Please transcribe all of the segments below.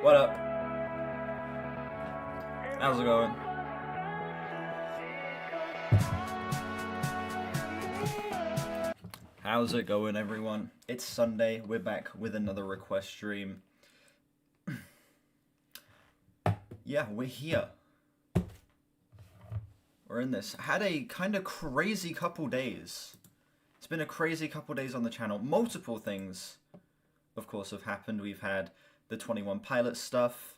What up? How's it going? How's it going, everyone? It's Sunday. We're back with another request stream. Yeah, we're here. We're in this. Had a kind of crazy couple days. It's been a crazy couple days on the channel. Multiple things, of course, have happened. We've had the 21 Pilots stuff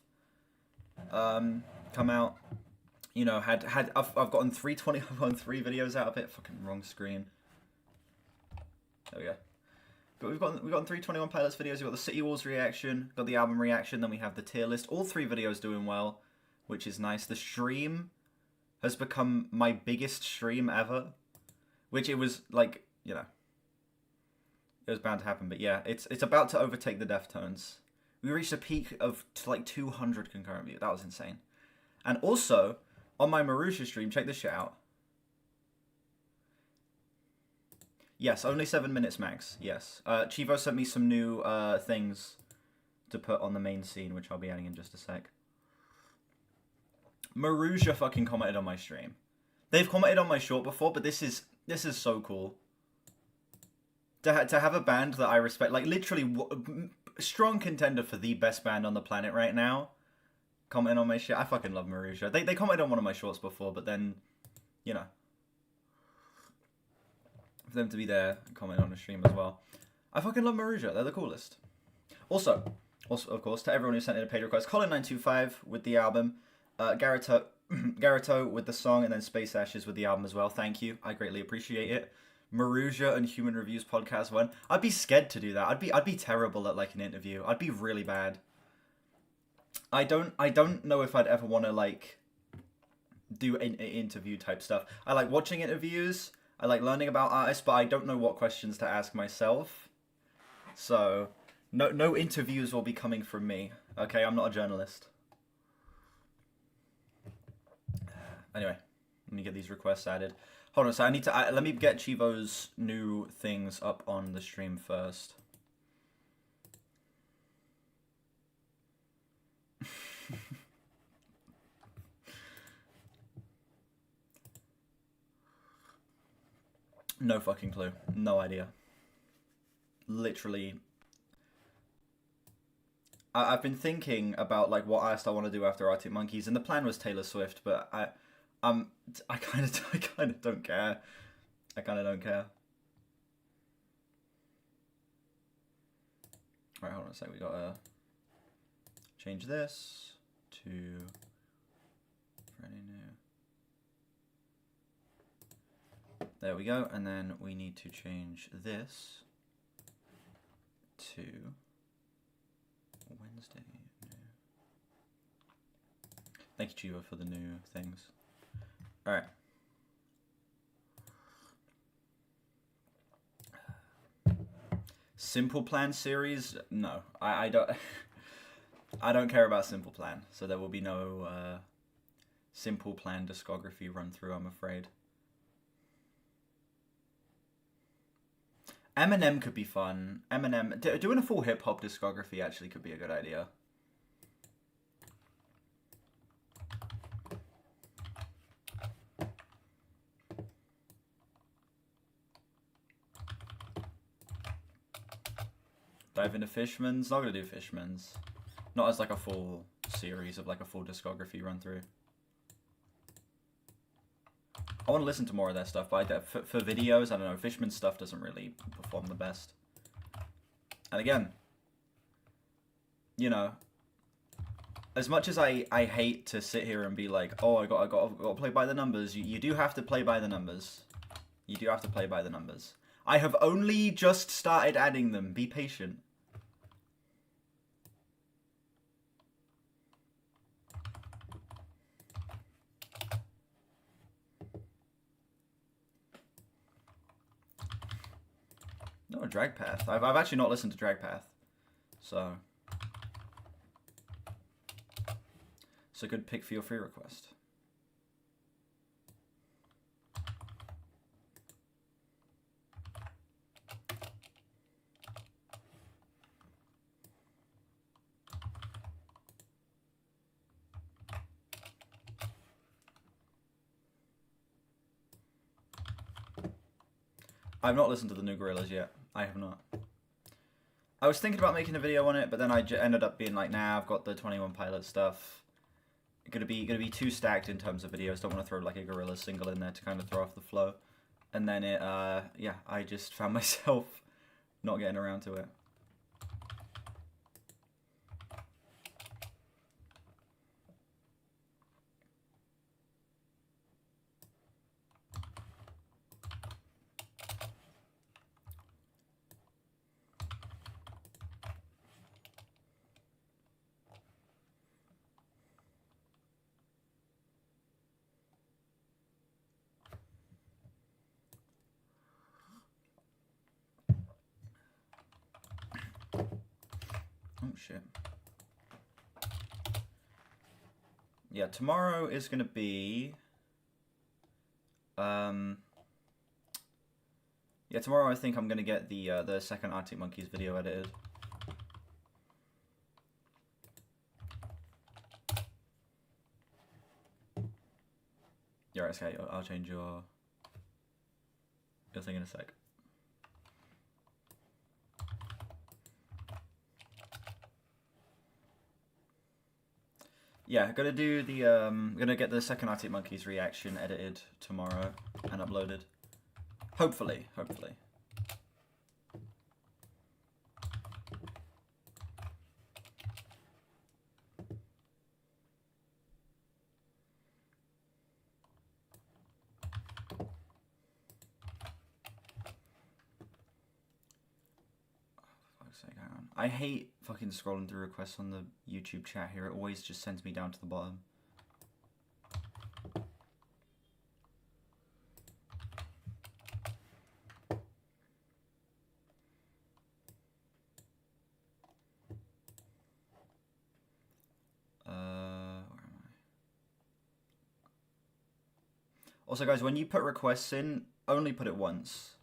come out. You know, I've gotten three videos out of it. Fucking wrong screen. There we go. But we've gotten 321 Pilots videos. We've got the City Walls reaction, got the album reaction, then we have the tier list. All three videos doing well, which is nice. The stream has become my biggest stream ever, which it was like, you know, it was bound to happen. But yeah, it's about to overtake the Deftones. We reached a peak of like 200 concurrent views. That was insane. And also, on my Marusha stream, check this shit out. Yes, only 7 minutes max. Yes. Chivo sent me some new things to put on the main scene, which I'll be adding in just a sec. Marusha fucking commented on my stream. They've commented on my short before, but this is so cool. To have a band that I respect, like literally strong contender for the best band on the planet right now, commenting on my shit. I fucking love Marusha. They commented on one of my shorts before, but then, you know, for them to be there and comment on the stream as well. I fucking love Marusha. They're the coolest. Also, of course, to everyone who sent in a paid request, Colin925 with the album, Garito with the song, and then Space Ashes with the album as well. Thank you. I greatly appreciate it. Marusha and Human Reviews Podcast 1. I'd be scared to do that. I'd be terrible at like an interview. I'd be really bad. I don't know if I'd ever want to like do an interview type stuff. I like watching interviews. I like learning about artists, but I don't know what questions to ask myself. So, no interviews will be coming from me. Okay, I'm not a journalist. Anyway, let me get these requests added. Hold on, so I need to let me get Chivo's new things up on the stream first. No fucking clue. No idea. Literally. I've been thinking about like what artist I want to do after Arctic Monkeys, and the plan was Taylor Swift, but I kind of don't care. I kind of don't care. All right, hold on a sec. We gotta change this to Freddie New. There we go, and then we need to change this to Wednesday. Thank you, Chivo, for the new things. All right. Simple Plan series? No, I don't. I don't care about Simple Plan, so there will be no Simple Plan discography run through, I'm afraid. Eminem could be fun. Eminem doing a full hip hop discography actually could be a good idea. Dive into Fishman's. Not gonna do Fishman's. Not as like a full series of like a full discography run through. I want to listen to more of their stuff, but for videos, I don't know. Fishman's stuff doesn't really perform the best. And again, you know, as much as I hate to sit here and be like, oh, I got to play by the numbers. You do have to play by the numbers. You do have to play by the numbers. I have only just started adding them. Be patient. No, Drag Path. I've actually not listened to Drag Path, so it's a good pick for your free request. I've not listened to the new Gorillaz yet. I have not. I was thinking about making a video on it, but then I ended up being like, nah, I've got the 21 Pilots stuff. Gonna be too stacked in terms of videos. Don't want to throw like a Gorillaz single in there to kind of throw off the flow. And then it, yeah, I just found myself not getting around to it. Oh shit. Yeah, tomorrow is gonna be yeah, tomorrow I think I'm gonna get the second Arctic Monkeys video edited. Yeah, right, okay, I'll change your thing in a sec. Yeah, gonna do the gonna get the second Arctic Monkeys reaction edited tomorrow and uploaded. Hopefully. I hate fucking scrolling through requests on the YouTube chat here. It always just sends me down to the bottom. Where am I? Also, guys, when you put requests in, only put it once.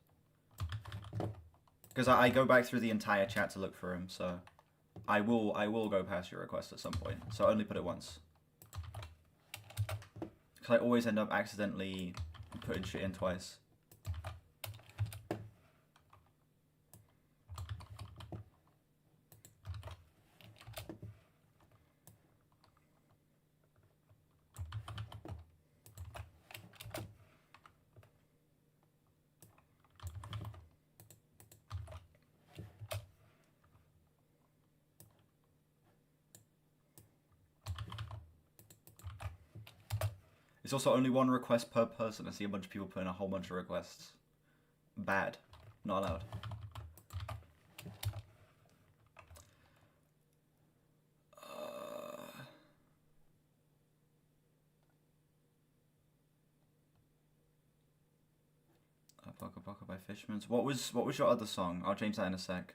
Because I go back through the entire chat to look for them, so I will go past your request at some point. So only put it once. Because I always end up accidentally putting shit in twice. It's also only one request per person. I see a bunch of people putting a whole bunch of requests. Bad. Not allowed. Baka Baka by Fishmans. What was your other song? I'll change that in a sec.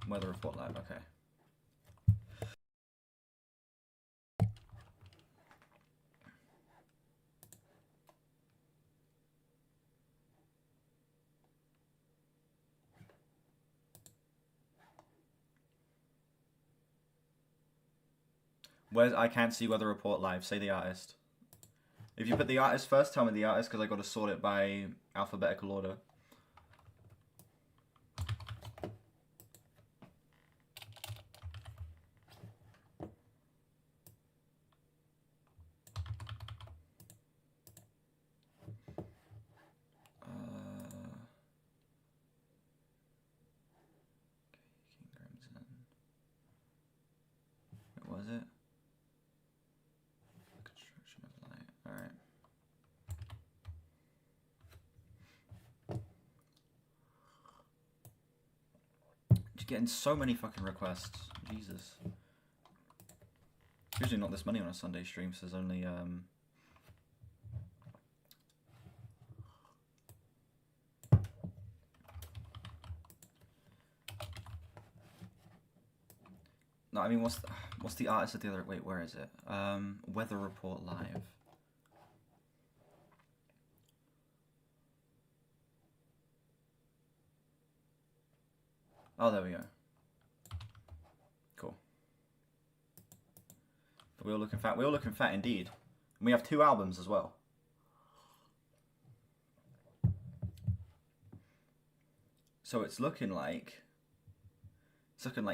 Weather Report Live, okay. Where's I can't see Weather Report Live? Say the artist. If you put the artist first, tell me the artist because I got to sort it by alphabetical order. King Crimson. What was it? Construction of Light. Alright. Just getting so many fucking requests. Jesus. Usually not this many on a Sunday stream, so there's only no, I mean what's the artist of the other? Wait, where is it? Weather Report Live. Oh, there we go. Cool. We all looking fat. We all looking fat indeed. And we have 2 albums as well. So it's looking like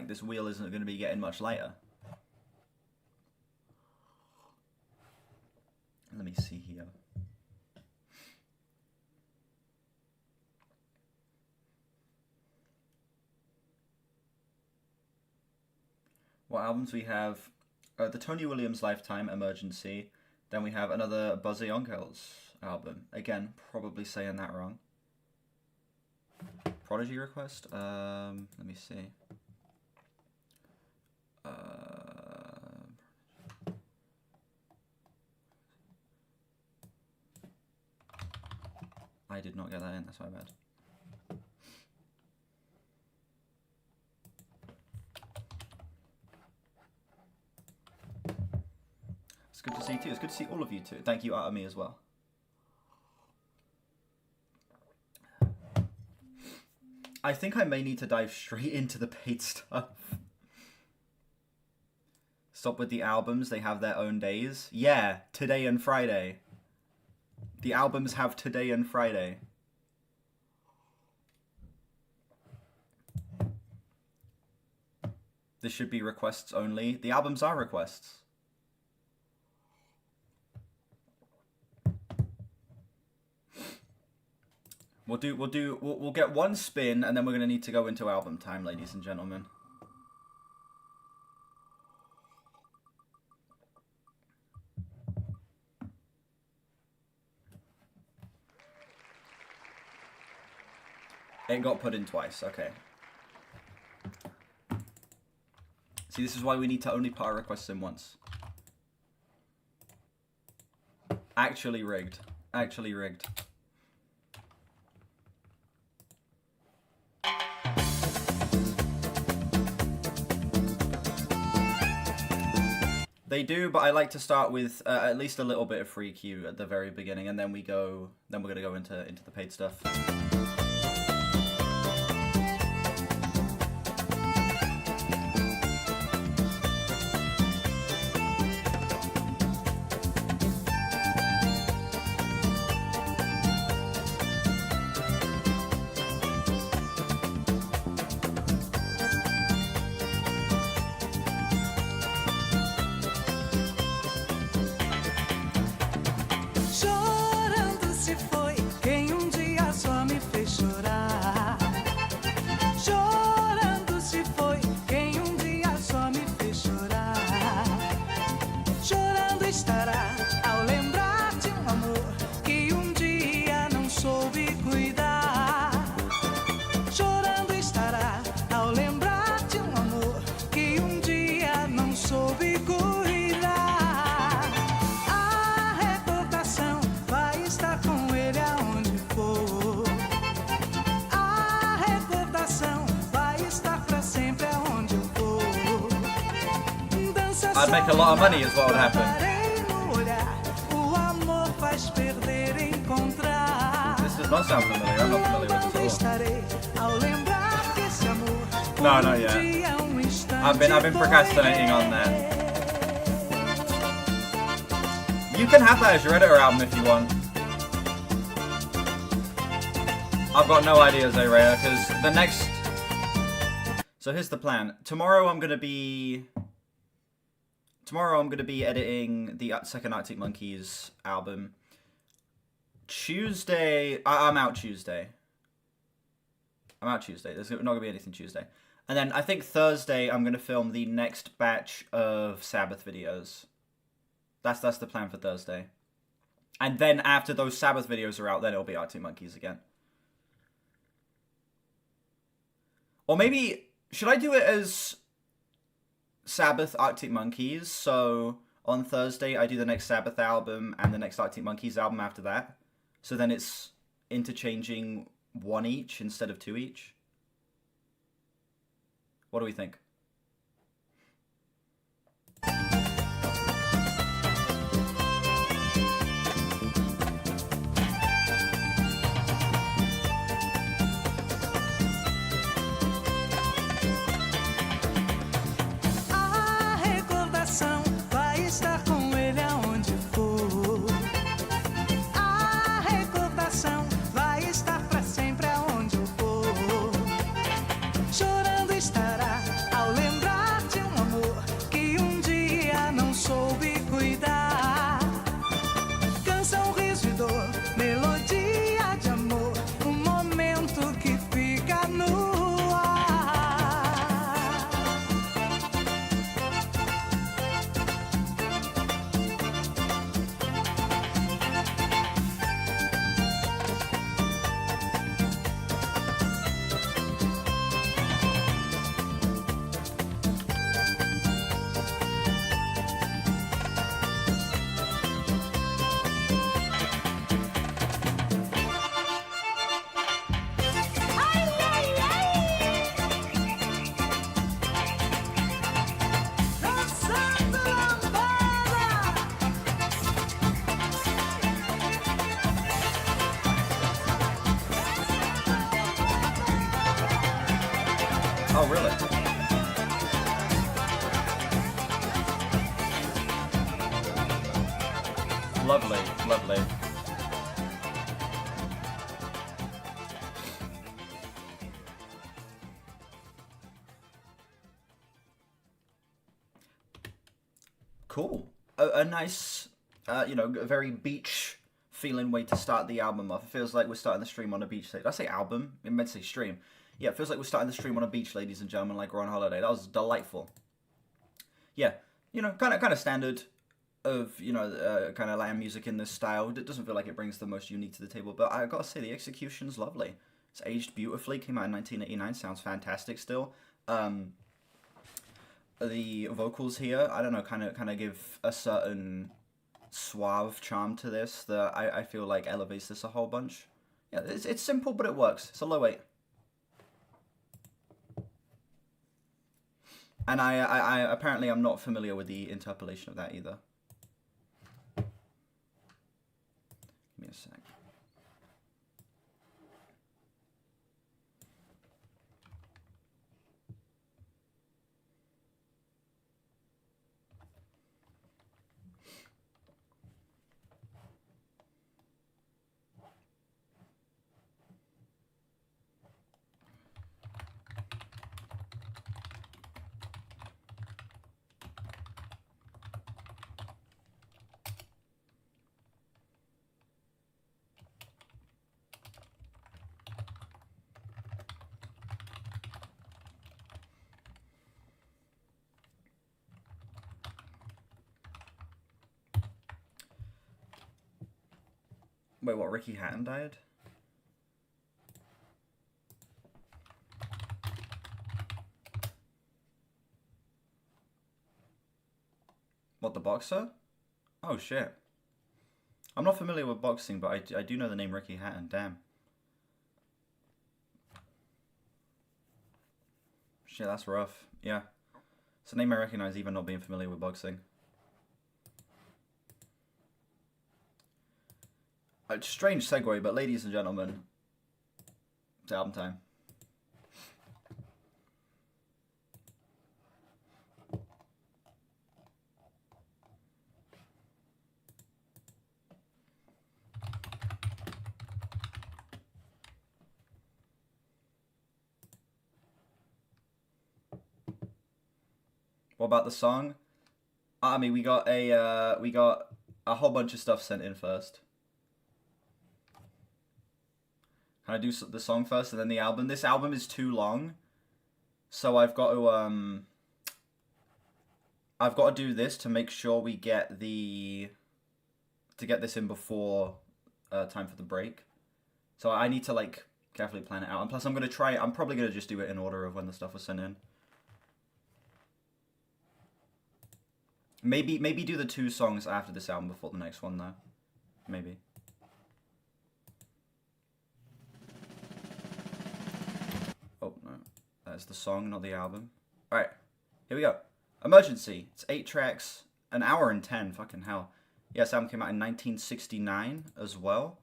this wheel isn't going to be getting much lighter. Let me see here. What albums we have? The Tony Williams Lifetime Emergency. Then we have another Buzzy Yonkels album. Again, probably saying that wrong. Prodigy request? Let me see. I did not get that in, that's my bad. It's good to see you too. It's good to see all of you too. Thank you, Artemy, as well. I think I may need to dive straight into the paid stuff. Stop with the albums. They have their own days. Yeah, today and Friday. The albums have today and Friday. This should be requests only. The albums are requests. We'll get one spin and then we're gonna need to go into album time, ladies and gentlemen. It got put in twice, okay. See, this is why we need to only put our requests in once. Actually rigged. Actually rigged. They do, but I like to start with at least a little bit of free queue at the very beginning, and then we're gonna go into the paid stuff. I'd make a lot of money is what would happen. This does not sound familiar. I'm not familiar with this at all. No, not yet. I've been procrastinating on that. You can have that as your editor album if you want. I've got no ideas, Raya, because the next... So here's the plan. Tomorrow I'm going to be editing the second Arctic Monkeys album. Tuesday... I'm out Tuesday. There's not going to be anything Tuesday. And then I think Thursday I'm going to film the next batch of Sabbath videos. That's the plan for Thursday. And then after those Sabbath videos are out, then it'll be Arctic Monkeys again. Or maybe... Should I do it as Sabbath Arctic Monkeys? So on Thursday I do the next Sabbath album and the next Arctic Monkeys album after that. So then it's interchanging one each instead of two each. What do we think? Oh, really? Lovely, lovely. Cool. A nice, you know, a very beach feeling way to start the album off. It feels like we're starting the stream on a beach. Did I say album? I meant to say stream. Yeah, it feels like we're starting the stream on a beach, ladies and gentlemen, like we're on holiday. That was delightful. Yeah, you know, kind of standard of, you know, kind of Latin music in this style. It doesn't feel like it brings the most unique to the table, but I gotta say the execution's lovely. It's aged beautifully. Came out in 1989. Sounds fantastic still. The vocals here, I don't know, kind of give a certain suave charm to this that I feel like elevates this a whole bunch. Yeah, it's simple, but it works. It's a low 8. And I apparently I'm not familiar with the interpolation of that either. Give me a sec. Wait, what? Ricky Hatton died? What, the boxer? Oh, shit. I'm not familiar with boxing, but I do know the name Ricky Hatton. Damn. Shit, that's rough. Yeah. It's a name I recognize even not being familiar with boxing. A strange segue, but ladies and gentlemen, it's album time. What about the song? I mean, we got a whole bunch of stuff sent in first. Can I do the song first and then the album? This album is too long, so I've got to do this to make sure we get this in before time for the break. So I need to like carefully plan it out. And plus, I'm probably gonna just do it in order of when the stuff was sent in. Maybe do the 2 songs after this album before the next one though. Maybe. Oh no, that's the song, not the album. All right, here we go. Emergency. It's 8 tracks, an hour and 10. Fucking hell. Yeah, this album came out in 1969 as well.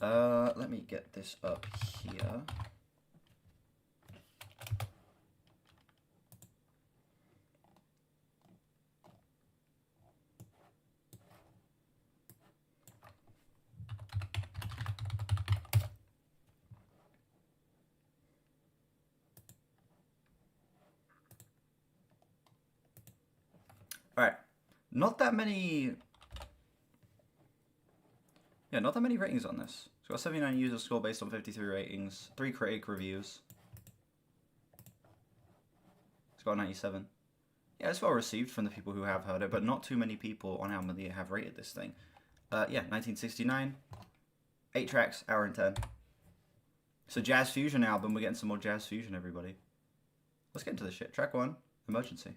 Let me get this up here. Alright, not that many... Yeah, not that many ratings on this. It's got 79 user score based on 53 ratings, 3 critic reviews. It's got 97. Yeah, it's well received from the people who have heard it, but not too many people on Almadia have rated this thing. Yeah, 1969, 8 tracks, hour and 10. It's a jazz fusion album. We're getting some more jazz fusion, everybody. Let's get into this shit. Track 1, Emergency.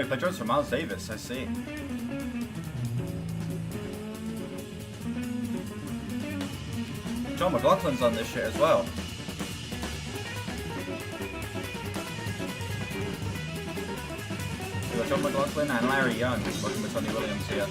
you play drums for Miles Davis, I see. John McLaughlin's on this shit as well. We got John McLaughlin and Larry Young working with Tony Williams here.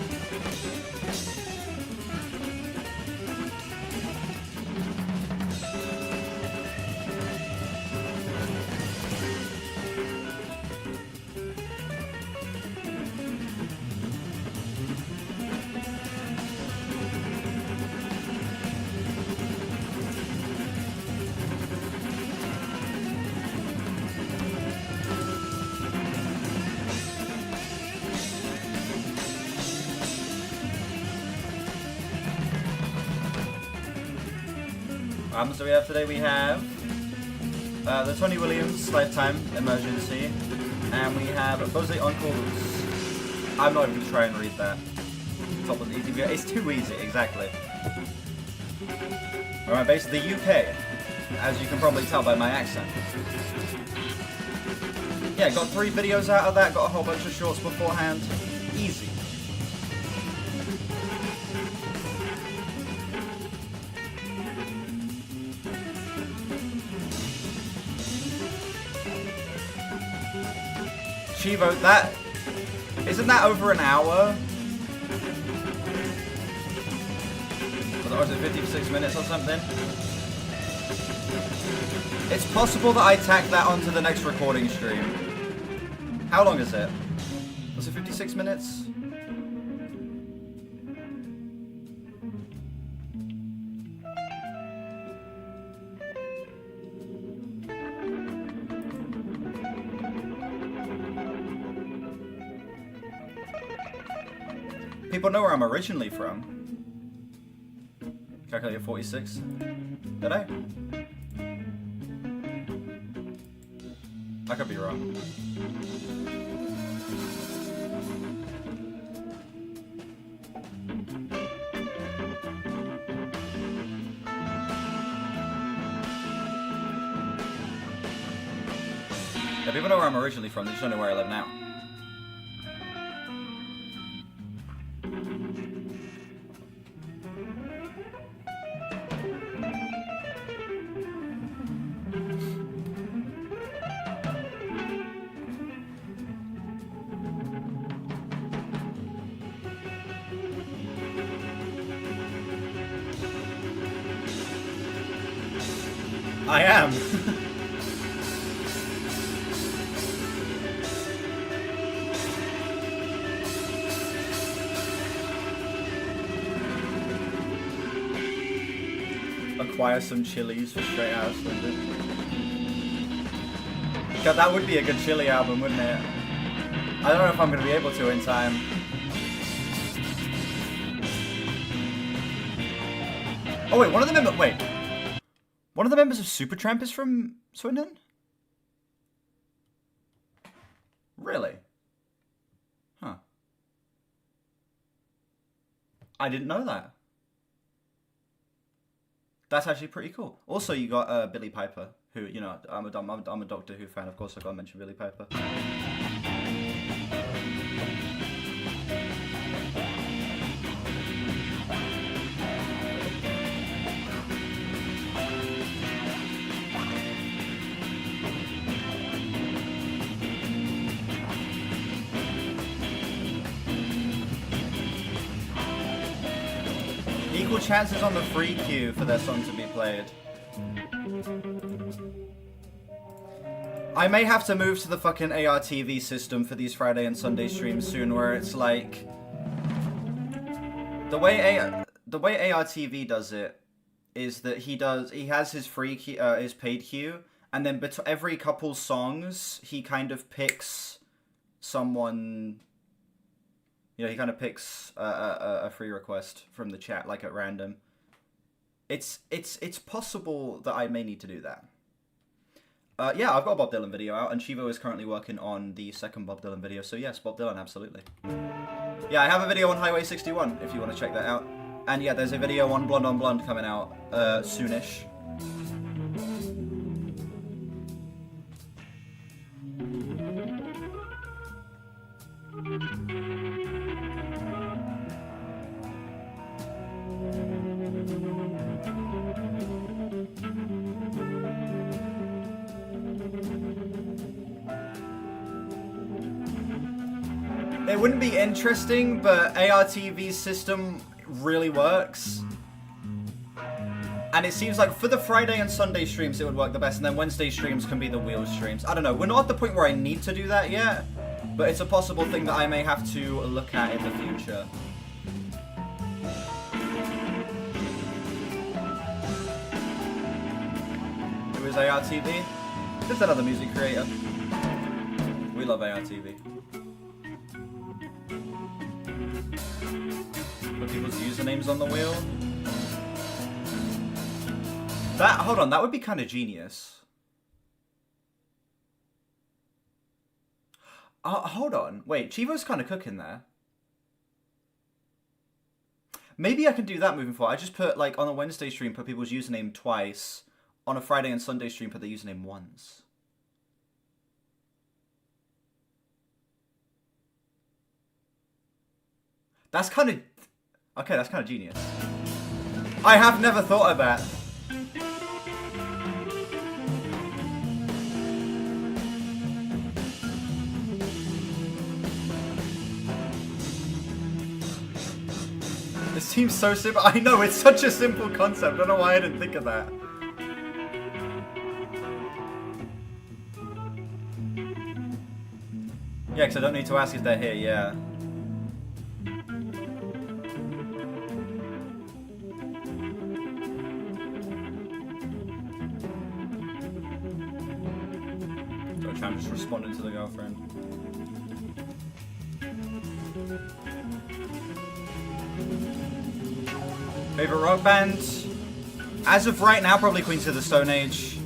Albums that we have today, we have the Tony Williams Lifetime Emergency, and we have Bose Uncles. I'm not even going to try and read that. Top was easy. It's too easy, exactly. Alright, based in the UK, as you can probably tell by my accent. Yeah, got 3 videos out of that, got a whole bunch of shorts beforehand. Easy. Chivo, that... Isn't that over an hour? Or was it 56 minutes or something? It's possible that I tack that onto the next recording stream. How long is it? Was it 56 minutes? People know where I'm originally from. Calculated 46. Did I? I could be wrong. Yeah, people know where I'm originally from, they just don't know where I live now. I am. Acquire some chilies for Straight Outta Slinder. God, that would be a good chili album, wouldn't it? I don't know if I'm going to be able to in time. Oh wait, one of the members. Wait. One of the members of Supertramp is from Swindon? Really? Huh. I didn't know that. That's actually pretty cool. Also, you got Billy Piper, who, you know, I'm a Doctor Who fan, of course I gotta mention Billy Piper. Equal chances on the free queue for their song to be played. I may have to move to the fucking ARTV system for these Friday and Sunday streams soon, where it's like the way ARTV does it is that he has his free queue, his paid queue, and then every couple songs he kind of picks someone. You know, he kind of picks a free request from the chat, like at random. It's possible that I may need to do that. Yeah, I've got a Bob Dylan video out, and Chivo is currently working on the second Bob Dylan video, so yes, Bob Dylan, absolutely. Yeah, I have a video on Highway 61, if you want to check that out. And yeah, there's a video on Blonde on Blonde coming out soonish. It wouldn't be interesting, but ARTV's system really works. And it seems like for the Friday and Sunday streams it would work the best, and then Wednesday streams can be the wheel streams. I don't know, we're not at the point where I need to do that yet, but it's a possible thing that I may have to look at in the future. Who is ARTV? Just another music creator. We love ARTV. Put people's usernames on the wheel. Hold on, that would be kind of genius. Hold on. Wait, Chivo's kind of cooking there. Maybe I can do that moving forward. I just put, like, on a Wednesday stream, put people's username twice. On a Friday and Sunday stream, put the username once. That's kind of... Okay, that's kind of genius. I have never thought of that. It seems so simple. I know, it's such a simple concept. I don't know why I didn't think of that. Yeah, because I don't need to ask if they're here, yeah. So I'm just responding to the girlfriend. Favorite rock band? As of right now, probably Queens of the Stone Age.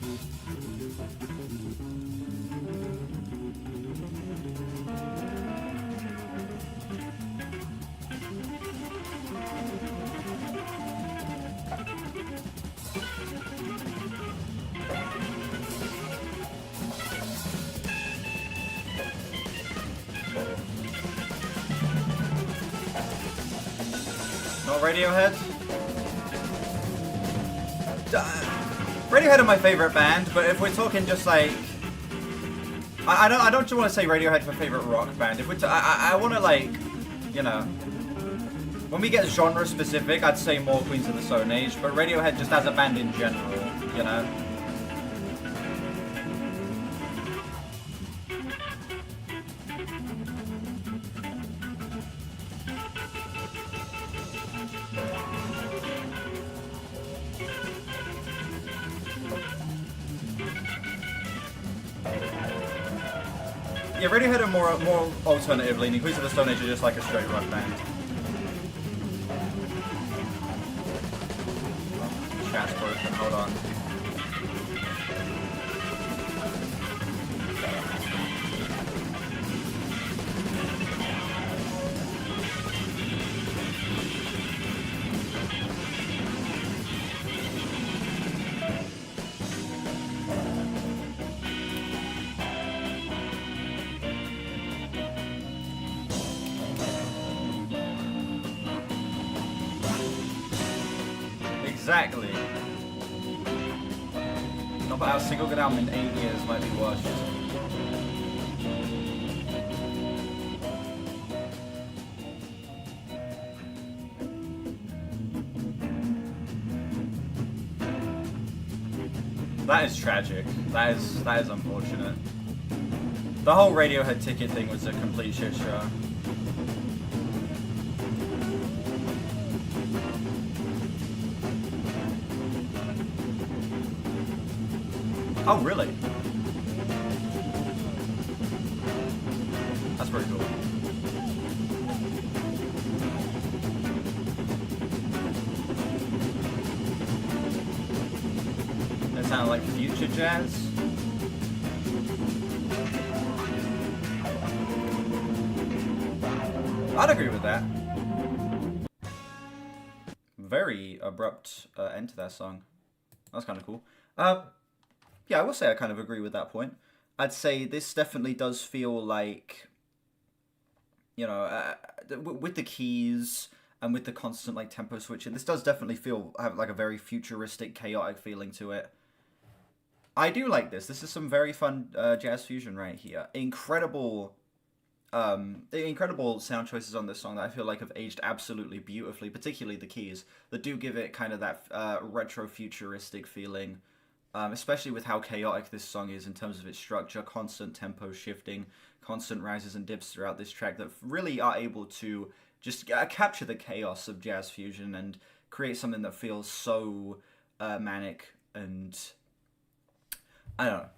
Not Radiohead? Radiohead are my favorite band, but if we're talking just like, I don't just want to say Radiohead for favorite rock band. If we're I want to, like, you know, when we get genre specific, I'd say more Queens of the Stone Age, but Radiohead just as a band in general, you know. Yeah, Radiohead are more alternative leaning. Queens of the Stone Age are just like a straight rock band. Chat's broken, hold on. Exactly. Not put out a single good album in 8 years might be worse. That is tragic. That is unfortunate. The whole Radiohead ticket thing was a complete shit show. Oh, really? That's pretty cool. That sounded like future jazz. I'd agree with that. Very abrupt end to that song. That's kind of cool. Yeah, I will say I kind of agree with that point. I'd say this definitely does feel like, you know, with the keys and with the constant like tempo switching, this does definitely have like a very futuristic, chaotic feeling to it. I do like this. This is some very fun jazz fusion right here. Incredible incredible sound choices on this song that I feel like have aged absolutely beautifully, particularly the keys that do give it kind of that retro futuristic feeling, especially with how chaotic this song is in terms of its structure, constant tempo shifting, constant rises and dips throughout this track that really are able to just capture the chaos of jazz fusion and create something that feels so manic and I don't know.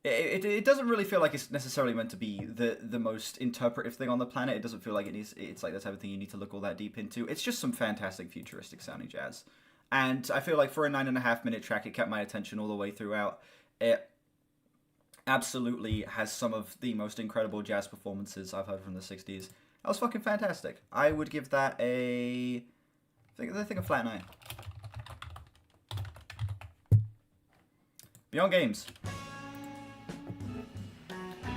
It doesn't really feel like it's necessarily meant to be the most interpretive thing on the planet. It doesn't feel like it's like the type of thing you need to look all that deep into. It's just some fantastic futuristic sounding jazz. And I feel like for a 9.5 minute track, it kept my attention all the way throughout. It absolutely has some of the most incredible jazz performances I've heard from the 60s. That was fucking fantastic. I would give that I think a flat 9. Beyond Games.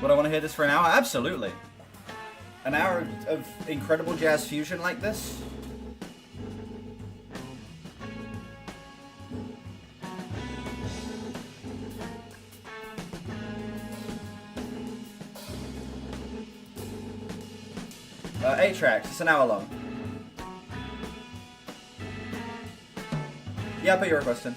Would I want to hear this for an hour? Absolutely. An hour of incredible jazz fusion like this? Eight tracks. It's an hour long. Yeah, put your request in.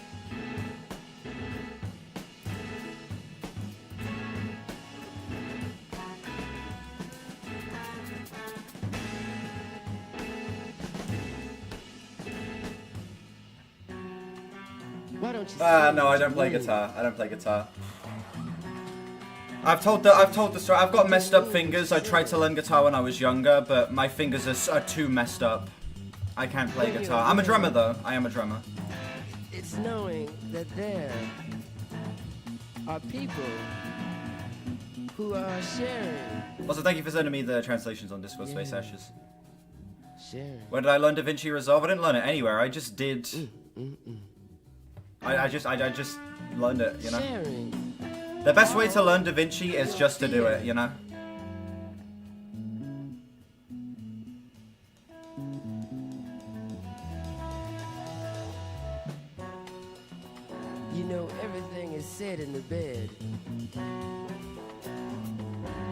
No, I don't play guitar. I don't play guitar. I've told the story. I've got messed up fingers. I tried to learn guitar when I was younger, but my fingers are too messed up. I can't play guitar. I'm a drummer though. I am a drummer. It's knowing that there are people who are sharing. Also, thank you for sending me the translations on Discord, Space Ashes. Sharing. Where did I learn DaVinci Resolve? I didn't learn it anywhere. I just did. I just learned it, you know? Sharing. The best way to learn DaVinci is just to do it, you know? You know, everything is said in the bed.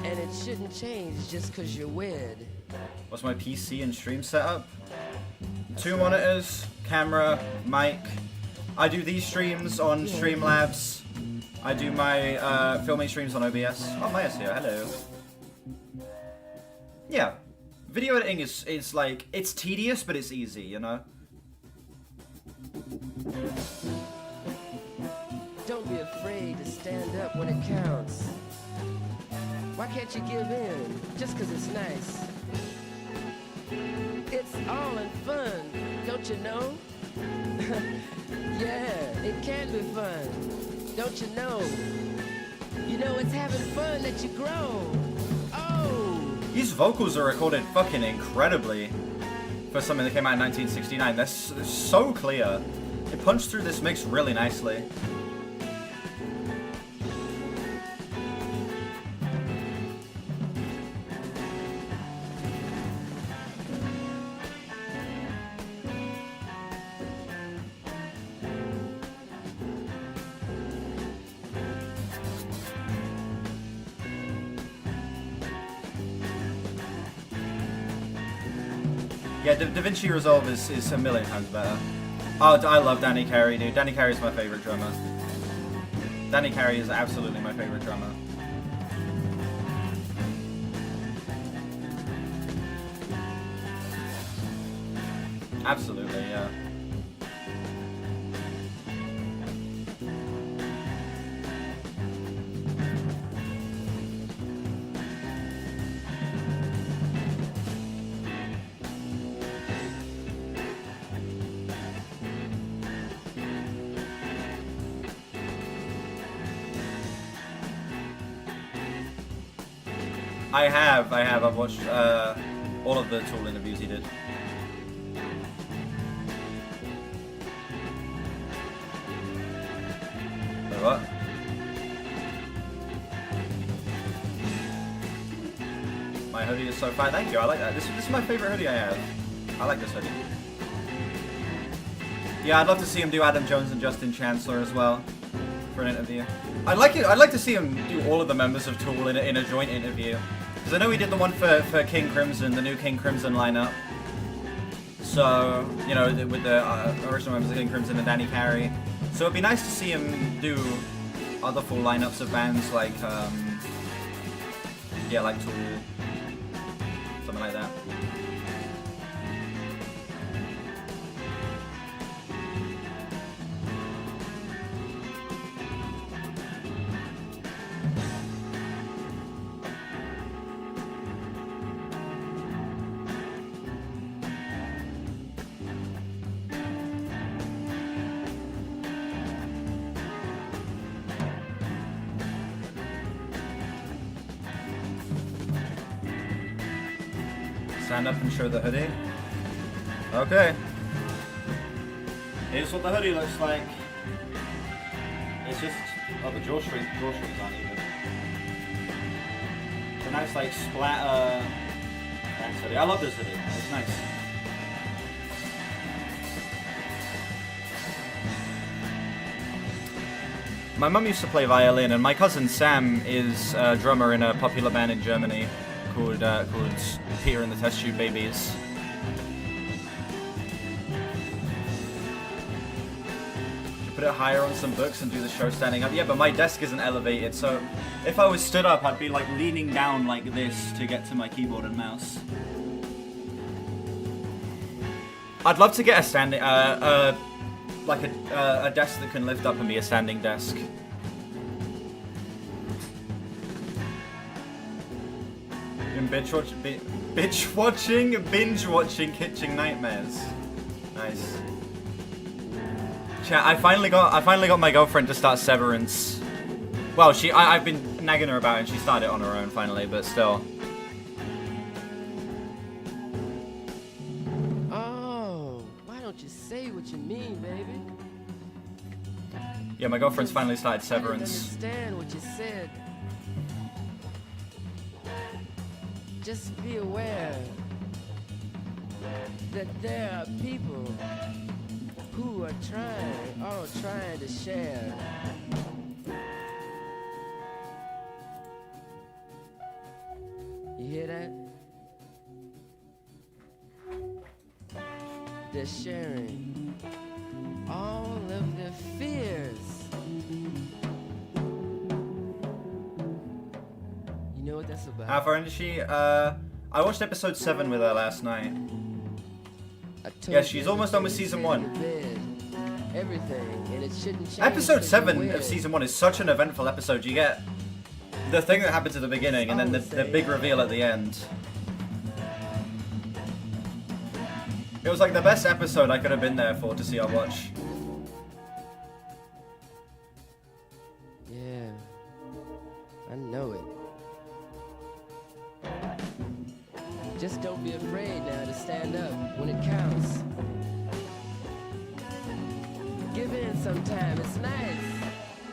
And it shouldn't change just because you're wed. What's my PC and stream setup? 2 monitors, camera, mic. I do these streams on Streamlabs. I do my filming streams on OBS. Oh, Maya's here. Hello. Yeah. Video editing is like, it's tedious, but it's easy, you know? Don't be afraid to stand up when it counts. Why can't you give in just because it's nice? It's all in fun, don't you know? Yeah, it can be fun, don't you know? You know it's having fun that you grow. Oh! These vocals are recorded fucking incredibly for something that came out in 1969. They're so clear. They punch through this mix really nicely. Yeah, DaVinci Resolve is a million times better. Oh, I love Danny Carey, dude. Danny Carey is my favorite drummer. Danny Carey is absolutely my favorite drummer. Absolutely, yeah. I have. I've watched all of the Tool interviews he did. Wait, what? My hoodie is so fine. Thank you. I like that. This is my favorite hoodie I have. I like this hoodie. Yeah, I'd love to see him do Adam Jones and Justin Chancellor as well for an interview. I'd like to see him do all of the members of Tool in a joint interview. Because I know we did the one for King Crimson, the new King Crimson lineup. So, you know, with the original members of King Crimson and Danny Carey. So it'd be nice to see him do other full lineups of bands like, yeah, like Tool, something like that. Stand up and show the hoodie. Okay. Here's what the hoodie looks like. It's just, oh, the drawstrings aren't even. It's a nice like splatter pants hoodie. I love this hoodie. It's nice. My mum used to play violin, and my cousin Sam is a drummer in a popular band in Germany called Peter and the Test Tube Babies. Should put it higher on some books and do the show standing up. Yeah, but my desk isn't elevated, so if I was stood up, I'd be like leaning down like this to get to my keyboard and mouse. I'd love to get a standing, like a desk that can lift up and be a standing desk. Binge watching Kitchen Nightmares. Nice. Chat, I finally got my girlfriend to start Severance. Well, I've been nagging her about it and she started it on her own finally, but still. Oh, why don't you say what you mean, baby? Yeah, my girlfriend's finally started I Severance. didn't understand what you said. Just be aware that there are people who are trying to share. You hear that? They're sharing all of their fears. You know what that's about? How far into she? I watched episode 7 with her last night. Yeah, she's almost done with season 1. Everything, and it shouldn't change. Episode 7 of season 1 is such an eventful episode. You get the thing that happens at the beginning and then the big reveal at the end. It was like the best episode I could have been there for to see her watch. Yeah, I know it. Just don't be afraid now to stand up when it counts. Give in sometime, it's nice.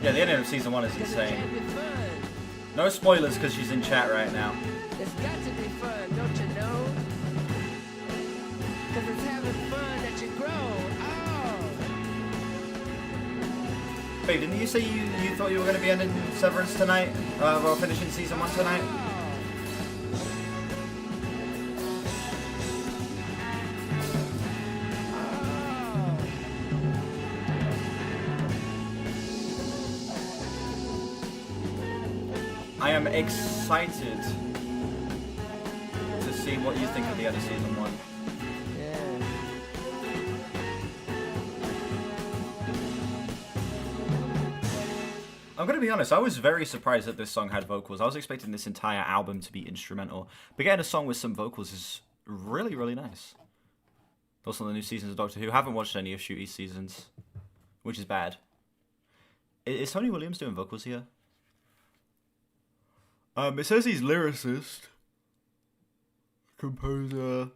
Yeah, the ending of season 1 is 'Cause it insane. can be fun. No spoilers because she's in chat right now. It's got to be fun, don't you know? 'Cause it's having fun that you grow. Oh! Babe, didn't you say you thought you were going to be ending Severance tonight? Well, finishing season 1 tonight? I am excited to see what you think of the other season 1. Yeah. I'm gonna be honest, I was very surprised that this song had vocals. I was expecting this entire album to be instrumental. But getting a song with some vocals is really, really nice. Also, the new seasons of Doctor Who. Haven't watched any of Shooty's seasons, which is bad. Is Tony Williams doing vocals here? It says he's lyricist, composer.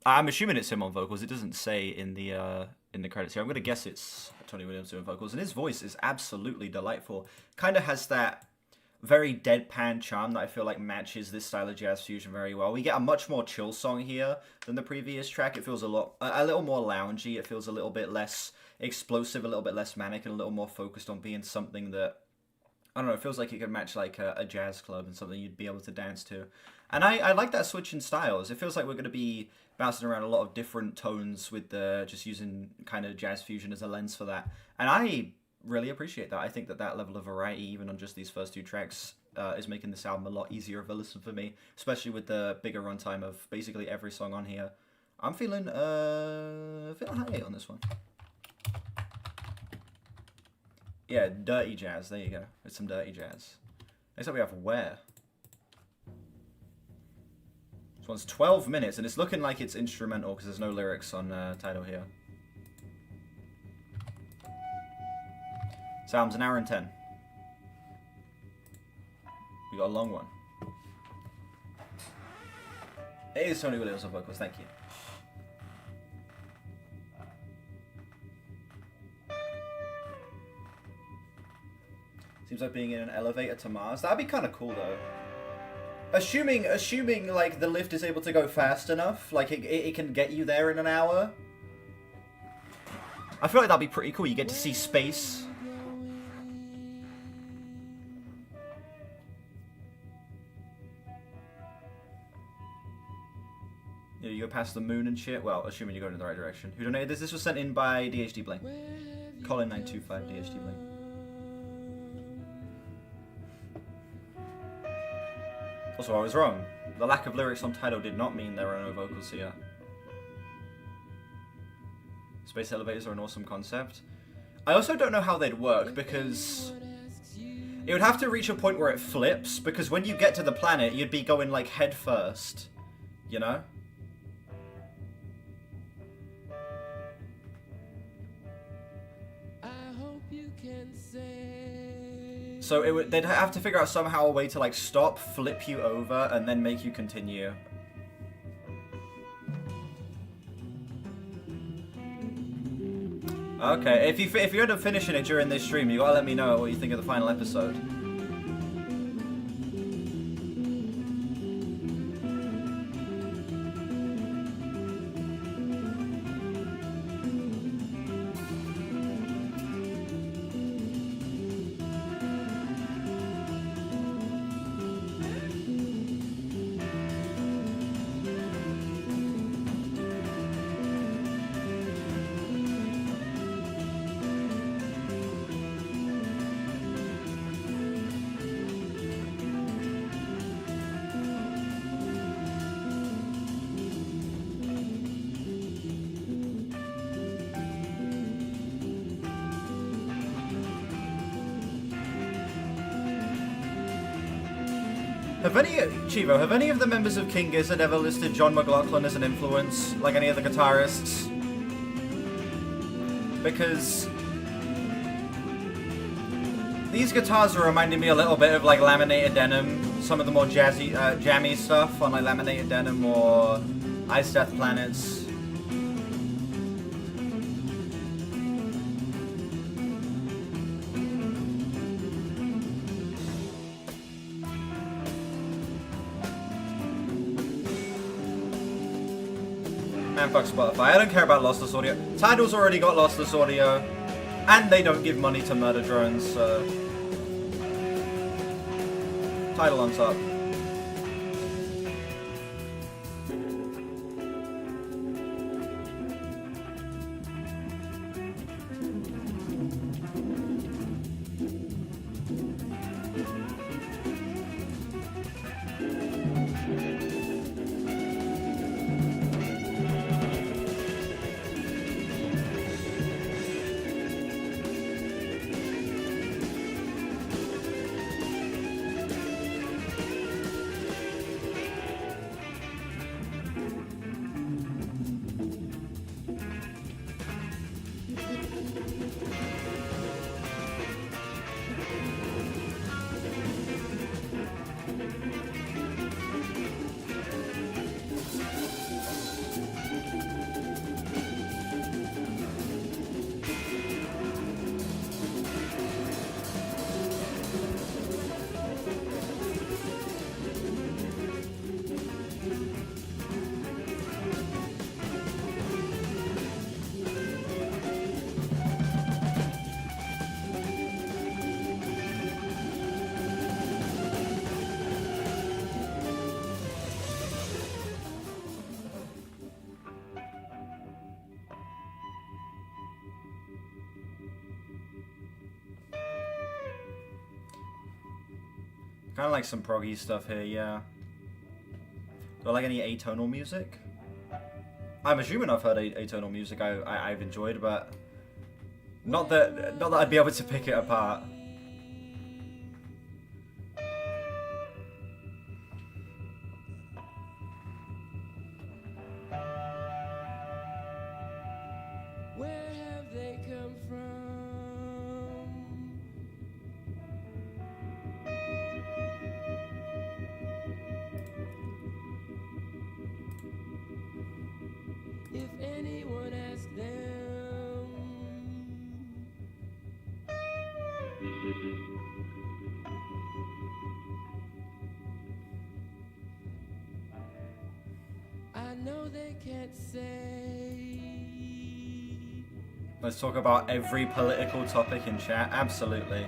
I'm assuming it's him on vocals. It doesn't say in the credits here. I'm gonna guess it's Tony Williams doing vocals, and his voice is absolutely delightful. Kind of has that very deadpan charm that I feel like matches this style of jazz fusion very well. We get a much more chill song here than the previous track. It feels a little more loungy. It feels a little bit less explosive, a little bit less manic, and a little more focused on being something that I don't know, it feels like it could match like a jazz club and something you'd be able to dance to. And I like that switch in styles. It feels like we're going to be bouncing around a lot of different tones with just using kind of jazz fusion as a lens for that. And I really appreciate that. I think that level of variety, even on just these first 2 tracks, is making this album a lot easier of a listen for me, especially with the bigger runtime of basically every song on here. I'm feeling high on this one. Yeah, dirty jazz. There you go. It's some dirty jazz. Next up we have Where. This one's 12 minutes, and it's looking like it's instrumental because there's no lyrics on title here. This album's 1 hour and 10. We got a long one. It is Tony Williams on vocals, thank you. Seems like being in an elevator to Mars. That'd be kind of cool though. Assuming like the lift is able to go fast enough, like it can get you there in an hour. I feel like that'd be pretty cool. You get to see space. Yeah, you go past the moon and shit. Well, assuming you're going in the right direction. Who donated this? This was sent in by DHD Bling. Colin925 DHD Bling. Also, I was wrong. The lack of lyrics on title did not mean there are no vocals here. Space elevators are an awesome concept. I also don't know how they'd work, because it would have to reach a point where it flips, because when you get to the planet, you'd be going like head first, you know? So they'd have to figure out somehow a way to like stop, flip you over, and then make you continue. Okay, if you end up finishing it during this stream, you gotta let me know what you think of the final episode. Have any of the members of King Gizzard ever listed John McLaughlin as an influence, like any of the guitarists? Because these guitars are reminding me a little bit of like Laminated Denim, some of the more jazzy, jammy stuff on like Laminated Denim or Ice Death Planets. Man, fuck Spotify. I don't care about lossless audio. Tidal's already got lossless audio, and they don't give money to murder drones, so... Tidal on top. Kind of like some proggy stuff here, yeah. Do I like any atonal music? I'm assuming I've heard atonal music I've enjoyed, but not that I'd be able to pick it apart. Where have they come from? If anyone asks them, I know they can't say. Let's talk about every political topic in chat. Absolutely.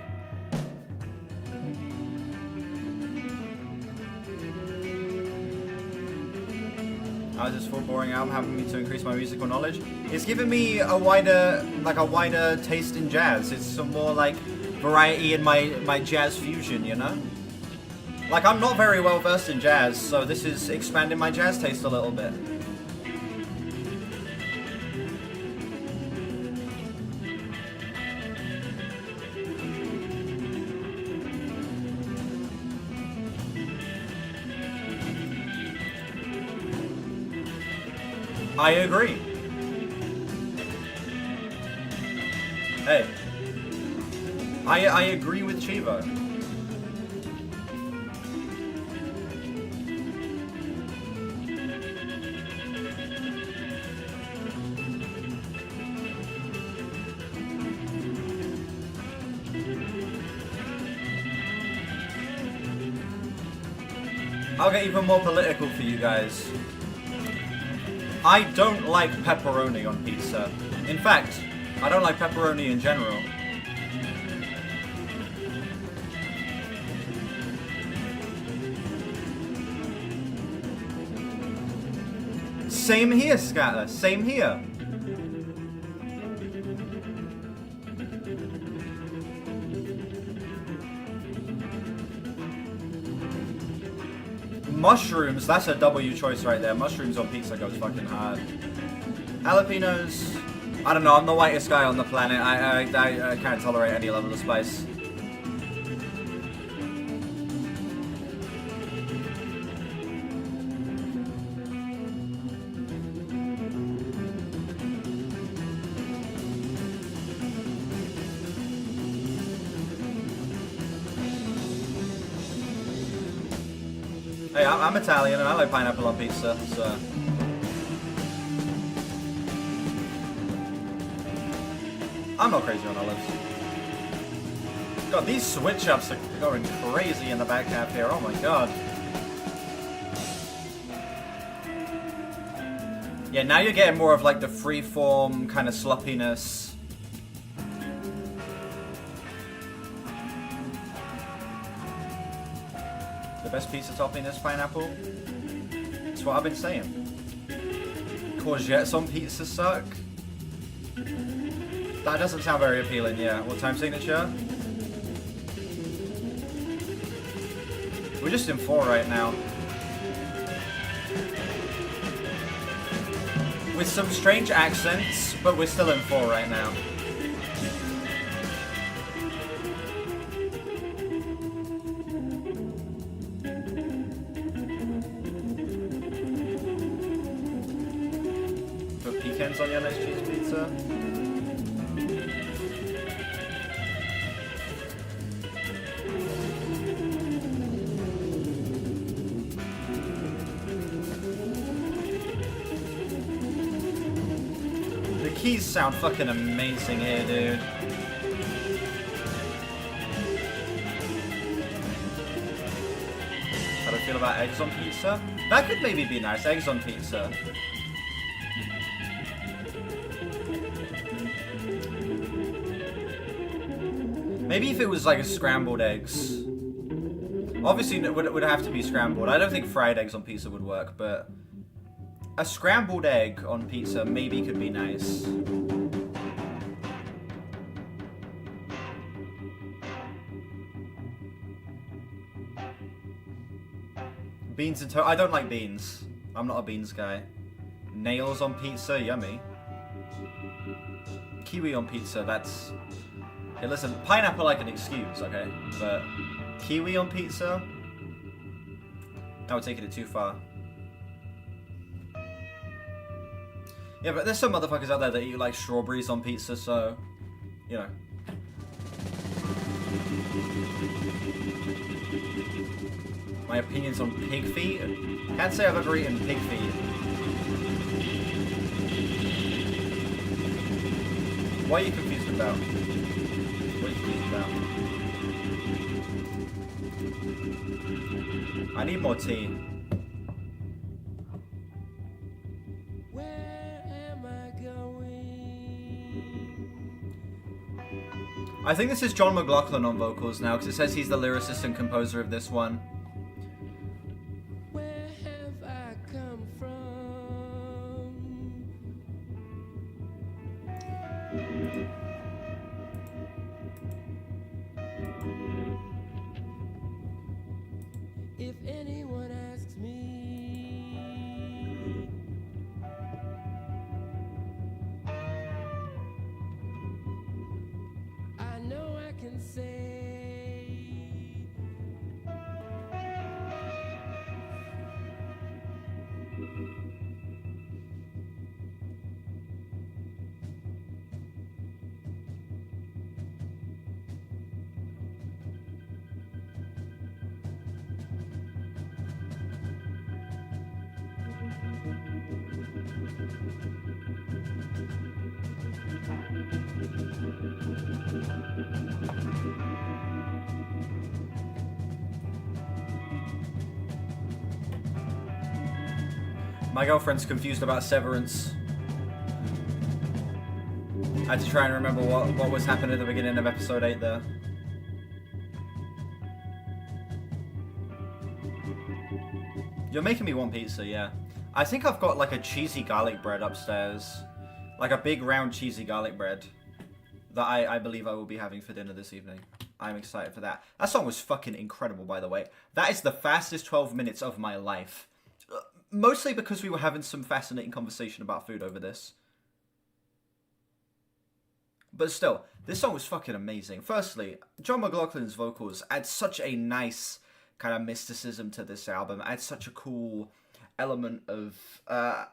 How is this full boring album helping me to increase my musical knowledge? It's given me a wider taste in jazz. It's some more like variety in my jazz fusion, you know? Like, I'm not very well versed in jazz, so this is expanding my jazz taste a little bit. I agree. Hey. I agree with Chivo. I'll get even more political for you guys. I don't like pepperoni on pizza. In fact, I don't like pepperoni in general. Same here, Scatter. Same here. Mushrooms, that's a W choice right there. Mushrooms on pizza goes fucking hard. Jalapenos, I don't know, I'm the whitest guy on the planet. I can't tolerate any level of spice. Hey, I'm Italian and I like pineapple on pizza, so... I'm not crazy on olives. God, these switch ups are going crazy in the back half here, oh my god. Yeah, now you're getting more of like the freeform kind of sloppiness. The best pizza topping is pineapple. That's what I've been saying. Courgettes on pizza suck. That doesn't sound very appealing, yeah. What time signature? We're just in 4 right now. With some strange accents, but we're still in 4 right now. Put pecans on your next cheese pizza. The keys sound fucking amazing here, dude. How do I feel about eggs on pizza? That could maybe be nice, eggs on pizza. Maybe if it was like a scrambled eggs. Obviously it would have to be scrambled. I don't think fried eggs on pizza would work, but a scrambled egg on pizza maybe could be nice. Beans and I don't like beans. I'm not a beans guy. Nails on pizza, yummy. Kiwi on pizza, that's... Hey, listen, pineapple I can excuse, okay? But kiwi on pizza? Now we're taking it too far. Yeah, but there's some motherfuckers out there that eat like strawberries on pizza, so... You know. My opinions on pig feet? Can't say I've ever eaten pig feet. What are you confused about? What are you confused about? I need more tea. Where am I going? I think this is John McLaughlin on vocals now, because it says he's the lyricist and composer of this one. Where have I come from? If anyone asks me, I know I can say My girlfriend's confused about Severance. I had to try and remember what was happening at the beginning of episode 8 there. You're making me want pizza, yeah. I think I've got like a cheesy garlic bread upstairs. Like a big round cheesy garlic bread. That I believe I will be having for dinner this evening. I'm excited for that. That song was fucking incredible, by the way. That is the fastest 12 minutes of my life. Mostly because we were having some fascinating conversation about food over this. But still, this song was fucking amazing. Firstly, John McLaughlin's vocals add such a nice kind of mysticism to this album. Add such a cool element of, I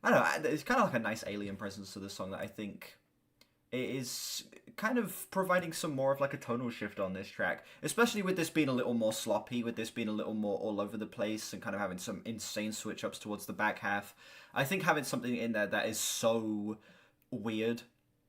don't know, it's kind of like a nice alien presence to the song that I think is kind of providing some more of like a tonal shift on this track, especially with this being a little more sloppy, with this being a little more all over the place and kind of having some insane switch ups towards the back half. I think having something in there that is so weird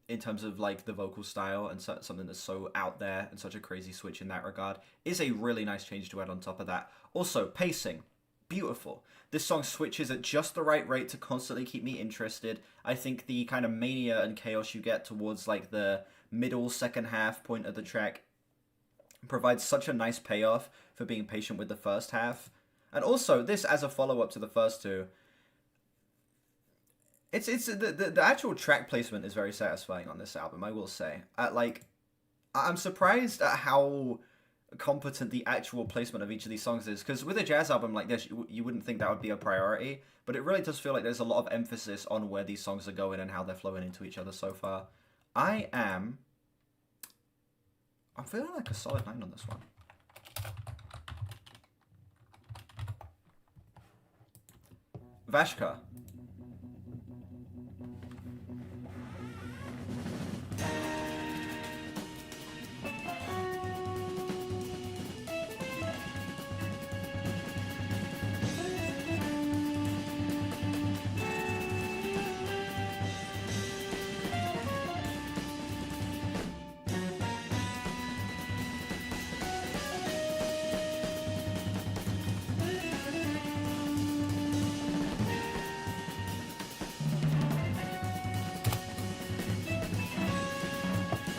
in terms of like the vocal style and something that's so out there and such a crazy switch in that regard is a really nice change to add on top of that. Also, pacing. Beautiful. This song switches at just the right rate to constantly keep me interested. I think the kind of mania and chaos you get towards like the middle second half point of the track provides such a nice payoff for being patient with the first half. And also, this as a follow-up to the first two, it's the actual track placement is very satisfying on this album, I will say. I'm surprised at how competent the actual placement of each of these songs is, because with a jazz album like this, you wouldn't think that would be a priority, but it really does feel like there's a lot of emphasis on where these songs are going and how they're flowing into each other so far. I'm feeling like a solid 9 on this one. Vashka.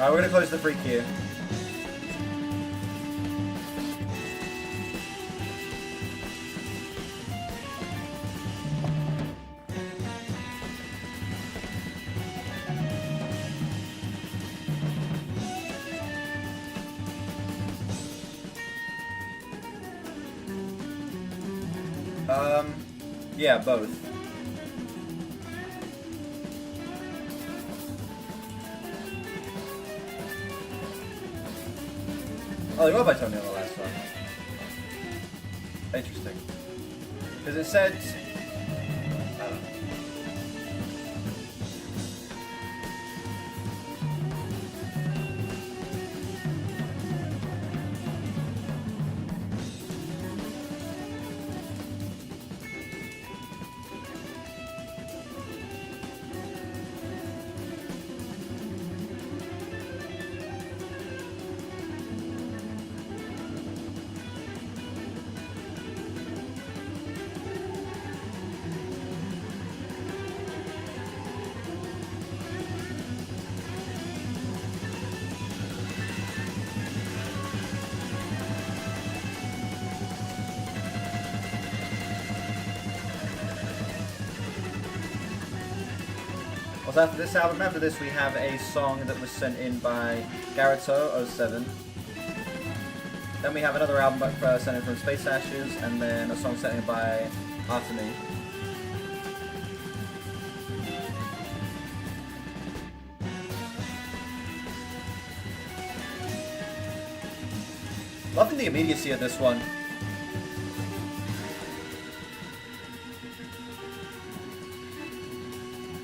Alright, we're gonna close the free queue. Yeah, both. Oh, they were by Tony on the last one. Interesting. Because it said... I don't know. Also, after this album, after this, we have a song that was sent in by Garretto07. Then we have another album sent in from Space Ashes, and then a song sent in by Artemy. Loving the immediacy of this one.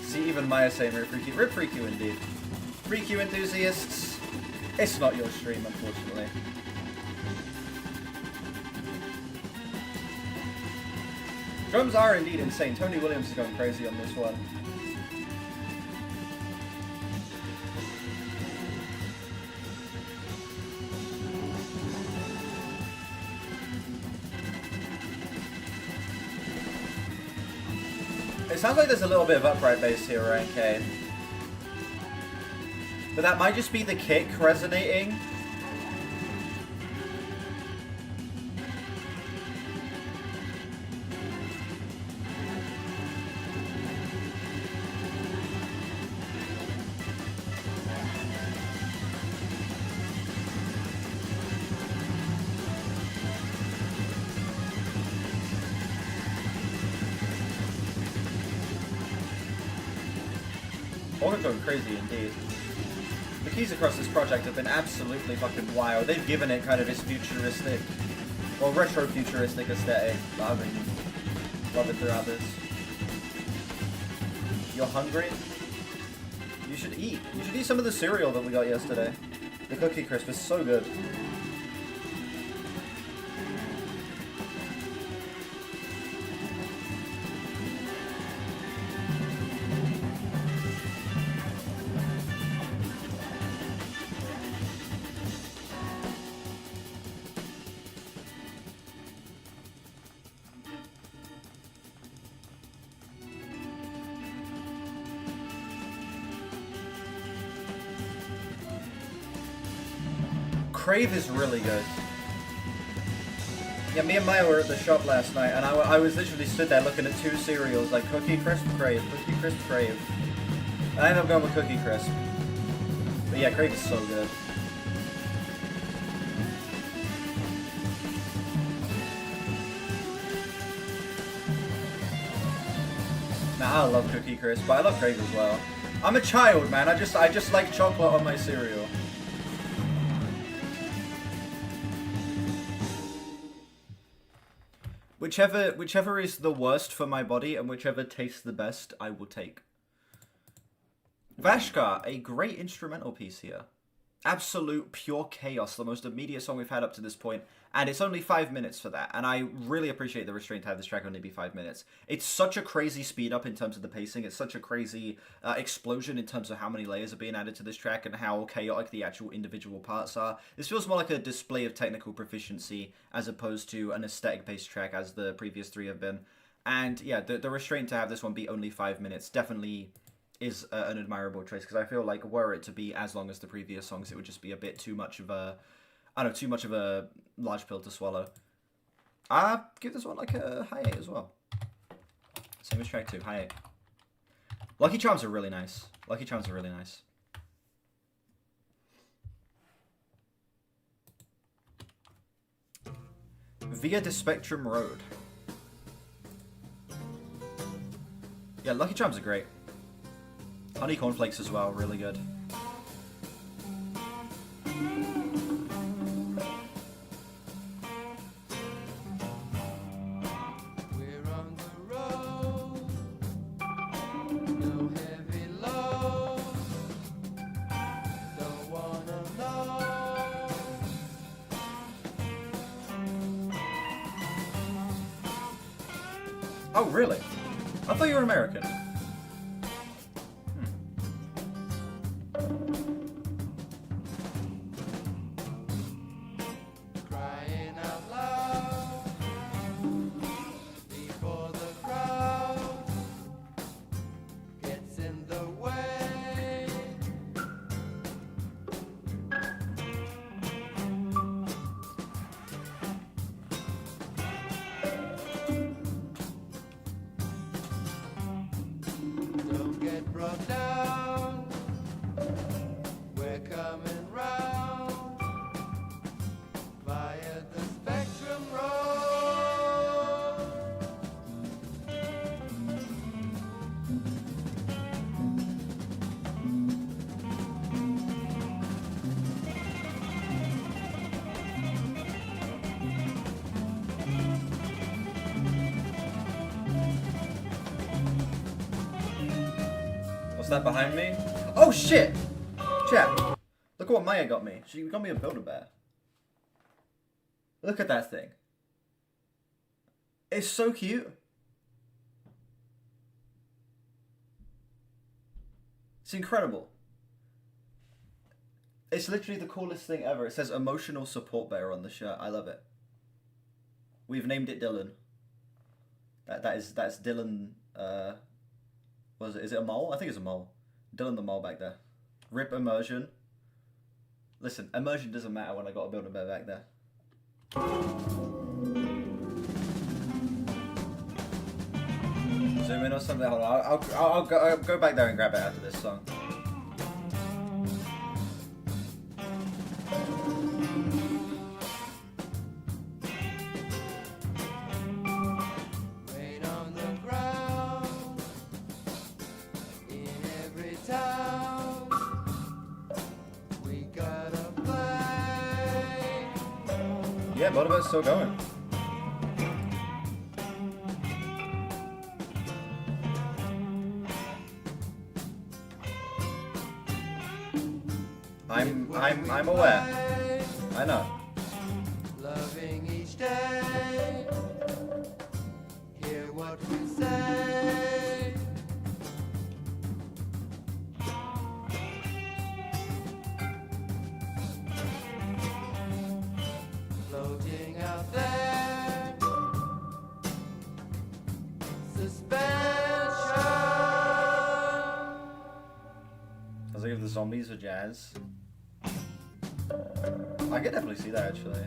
See, even Maya saying Rip Freak You. Rip Freak You indeed. Freak You enthusiasts, it's not your stream, unfortunately. Drums are indeed insane. Tony Williams is going crazy on this one. It sounds like there's a little bit of upright bass here, Rank. But that might just be the kick resonating. Organ's going crazy indeed. The keys across this project have been absolutely fucking wild. They've given it kind of this futuristic, well, retro-futuristic aesthetic that I've been loving throughout this. You're hungry? You should eat. You should eat some of the cereal that we got yesterday. The Cookie Crisp is so good. Crave is really good. Yeah, me and Maya were at the shop last night, and I was literally stood there looking at two cereals, like Cookie Crisp, Crave, Cookie Crisp, Crave. And I ended up going with Cookie Crisp. But yeah, Crave is so good. Nah, I love Cookie Crisp, but I love Crave as well. I'm a child, man. I just like chocolate on my cereal. Whichever is the worst for my body and whichever tastes the best, I will take. Vashkar, a great instrumental piece here. Absolute pure chaos, the most immediate song we've had up to this point, and it's only 5 minutes for that, and I really appreciate the restraint to have this track only be 5 minutes. It's such a crazy speed up in terms of the pacing, it's such a crazy explosion in terms of how many layers are being added to this track and how chaotic the actual individual parts are. This feels more like a display of technical proficiency as opposed to an aesthetic-based track as the previous three have been. And yeah, the restraint to have this one be only 5 minutes definitely is an admirable choice, because I feel like were it to be as long as the previous songs, it would just be a bit too much of a, I don't know, too much of a large pill to swallow. I give this one like a high 8 as well. Same as track 2, high 8. Lucky Charms are really nice. Lucky Charms are really nice. Via the Spectrum Road. Yeah, Lucky Charms are great. Honey cornflakes as well, really good. Oh, really? I thought you were American. Crying out loud before the crowd gets in the way. Don't get brought down. We're coming round via the Spectrum Road. What's that behind me? Oh shit! Chat, look at what Maya got me. She got me a Build-A-Bear. Look at that thing. It's so cute. It's incredible. It's literally the coolest thing ever. It says emotional support bear on the shirt. I love it. We've named it Dylan. That's Dylan. What is it? Is it a mole? I think it's a mole. Dylan the mole back there. Rip immersion. Listen, immersion doesn't matter when I got a Build-A-Bear back there. Zoom in or something. Hold on. I'll go back there and grab it after this song. Rain on the ground in every town. We gotta play. Yeah, Build-A-Bear's still going. I'm aware. I know. Loving each day. Hear what we say. Floating out there. Suspension. I was like, if the zombies are jazz. I could definitely see that actually.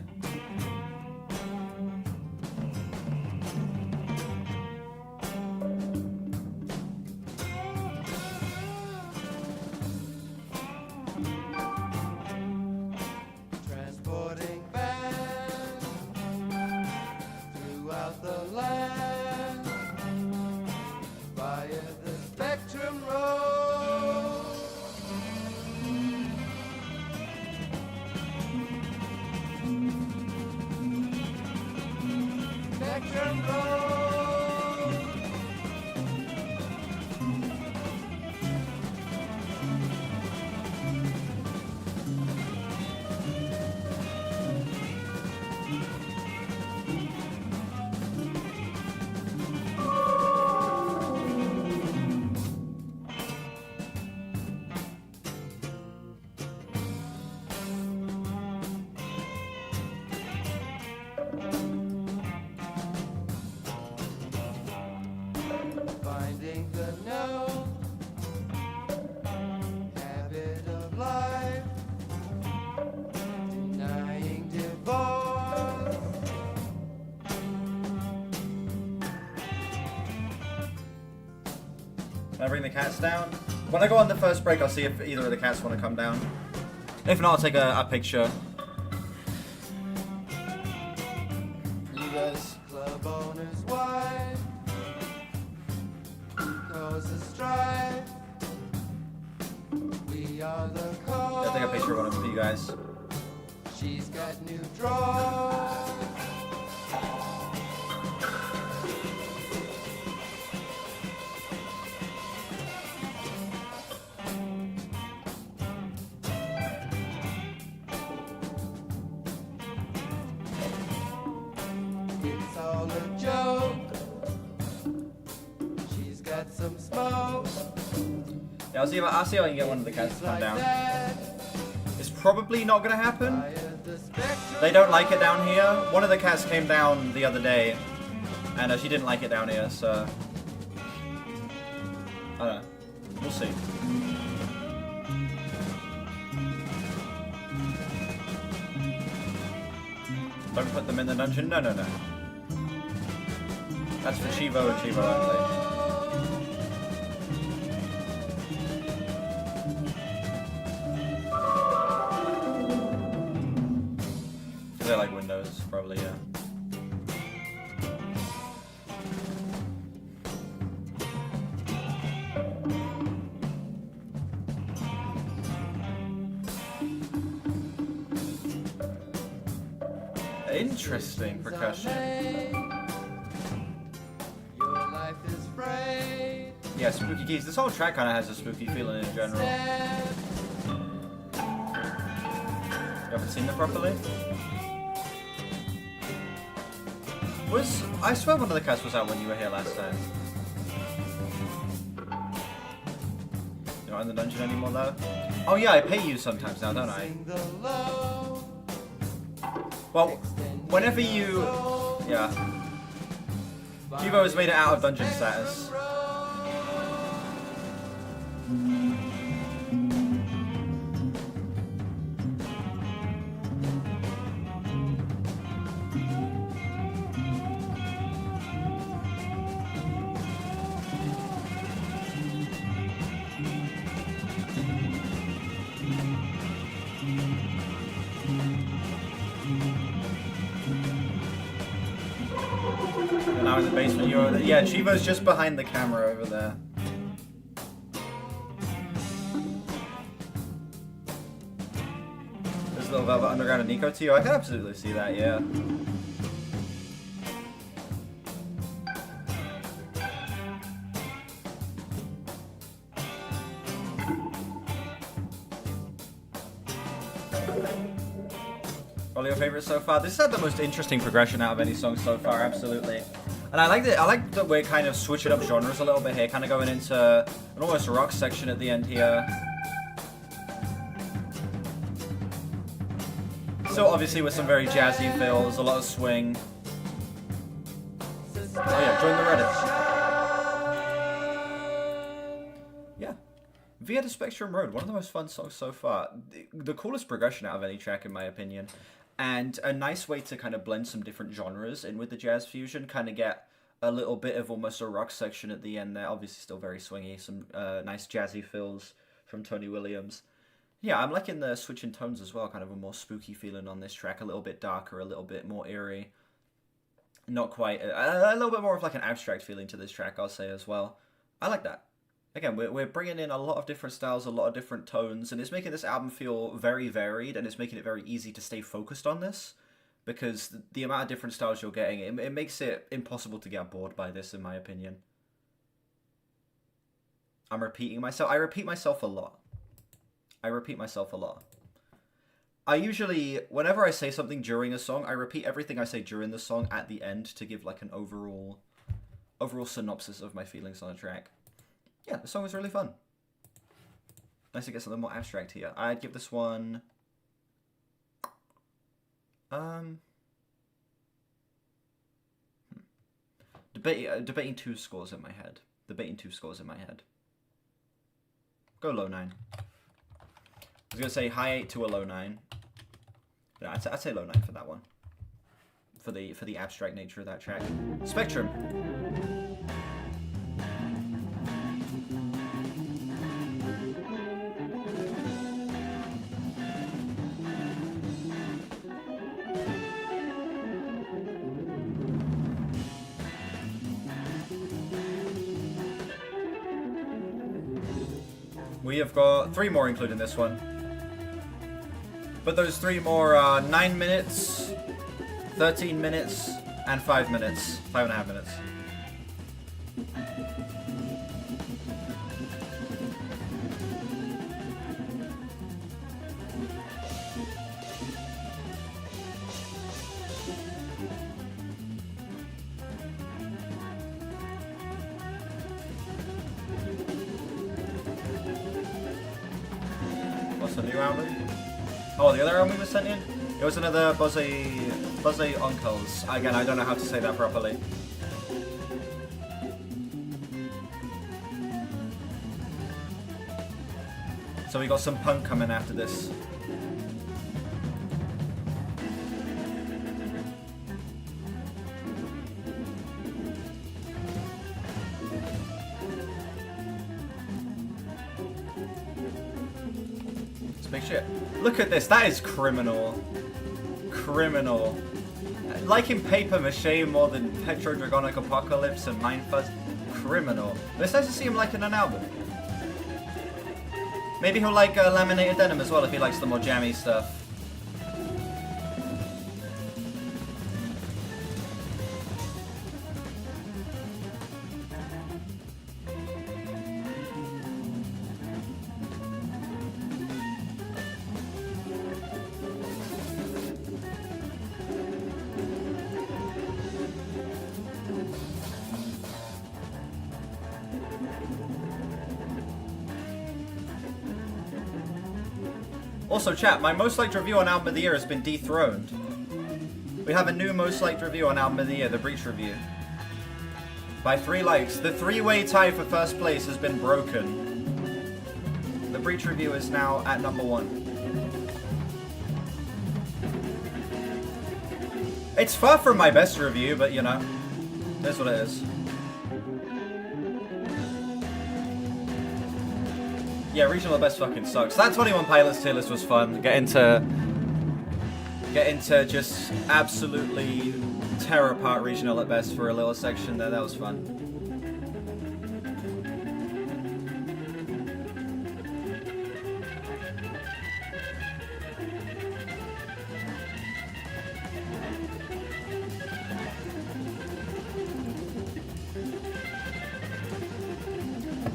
Transporting bands throughout the land via the Spectrum Road. Spectrum Road. Finding the note, habit of life, denying divorce. Can I bring the cats down? When I go on the first break, I'll see if either of the cats want to come down. If not, I'll take a picture. You guys. Club owner's wife, call goes the strife. We are the cause. I think I picture one of them for you guys. She's got new drawers. It's all a joke. She's got some smoke. Yeah, I'll see if I can get one of the cats to come Like down. that. It's probably not gonna happen. Via the spectrum. They don't like it down here. One of the cats came down the other day, and she didn't like it down here, so I don't know. We'll see. Don't put them in the dungeon. No, no, no. That's for Chivo and Chivo only. They like Windows, probably, yeah. Interesting percussion. Your life is frayed. Yeah, spooky keys. This whole track kind of has a spooky feeling in general. You haven't seen them properly? I swear one of the cats was out when you were here last time. You're not in the dungeon anymore though? Oh yeah, I pay you sometimes now, don't I? Well, whenever you... Yeah. Chivo has made it out of dungeon status. And now in the basement, yeah, Chivo's just behind the camera over there. There's a little Velvet Underground and Nico too. I can absolutely see that, yeah. All your favorites so far? This has had the most interesting progression out of any song so far, absolutely. And I like that we're kind of switching up genres a little bit here, kind of going into an almost rock section at the end here. Still obviously with some very jazzy feels, a lot of swing. Oh yeah, join the Reddit. Yeah. Via the Spectrum Road, one of the most fun songs so far. The coolest progression out of any track in my opinion. And a nice way to kind of blend some different genres in with the jazz fusion, kind of get a little bit of almost a rock section at the end there. Obviously still very swingy, some nice jazzy fills from Tony Williams. Yeah, I'm liking the switch in tones as well, kind of a more spooky feeling on this track, a little bit darker, a little bit more eerie. Not quite, a little bit more of like an abstract feeling to this track, I'll say as well. I like that. Again, we're bringing in a lot of different styles, a lot of different tones, and it's making this album feel very varied, and it's making it very easy to stay focused on this, because the amount of different styles you're getting, it makes it impossible to get bored by this, in my opinion. I'm repeating myself. I repeat myself a lot. I usually, whenever I say something during a song, I repeat everything I say during the song at the end to give like an overall synopsis of my feelings on a track. Yeah, the song was really fun. Nice to get something more abstract here. I'd give this one... Debating two scores in my head. Go low 9. I was going to say high 8 to a low 9. Yeah, I'd say low 9 for that one. For the abstract nature of that track. Spectrum. We have got 3 more, including this one. But those 3 more are 9 minutes, 13 minutes, and 5 minutes. 5.5 minutes. What's the new album? Oh, the other album was sent in? It was another Buzzy Uncles. Again, I don't know how to say that properly. So we got some punk coming after this. It's big shit. Look at this, that is criminal. Criminal. Liking Paper Mache more than Petro Dragonic Apocalypse and Mindfuzz. Criminal. But it's nice to see him liking an album. Maybe he'll like Laminated Denim as well if he likes the more jammy stuff. Also, chat, my most liked review on Album of the Year has been dethroned. We have a new most liked review on Album of the Year, the Breach review. By 3 likes. The 3-way tie for first place has been broken. The Breach review is now at number 1. It's far from my best review, but you know, that's what it is. Yeah, Regional at Best fucking sucks. That 21 Pilots tier list was fun. Get into just absolutely tear apart Regional at Best for a little section there. That was fun.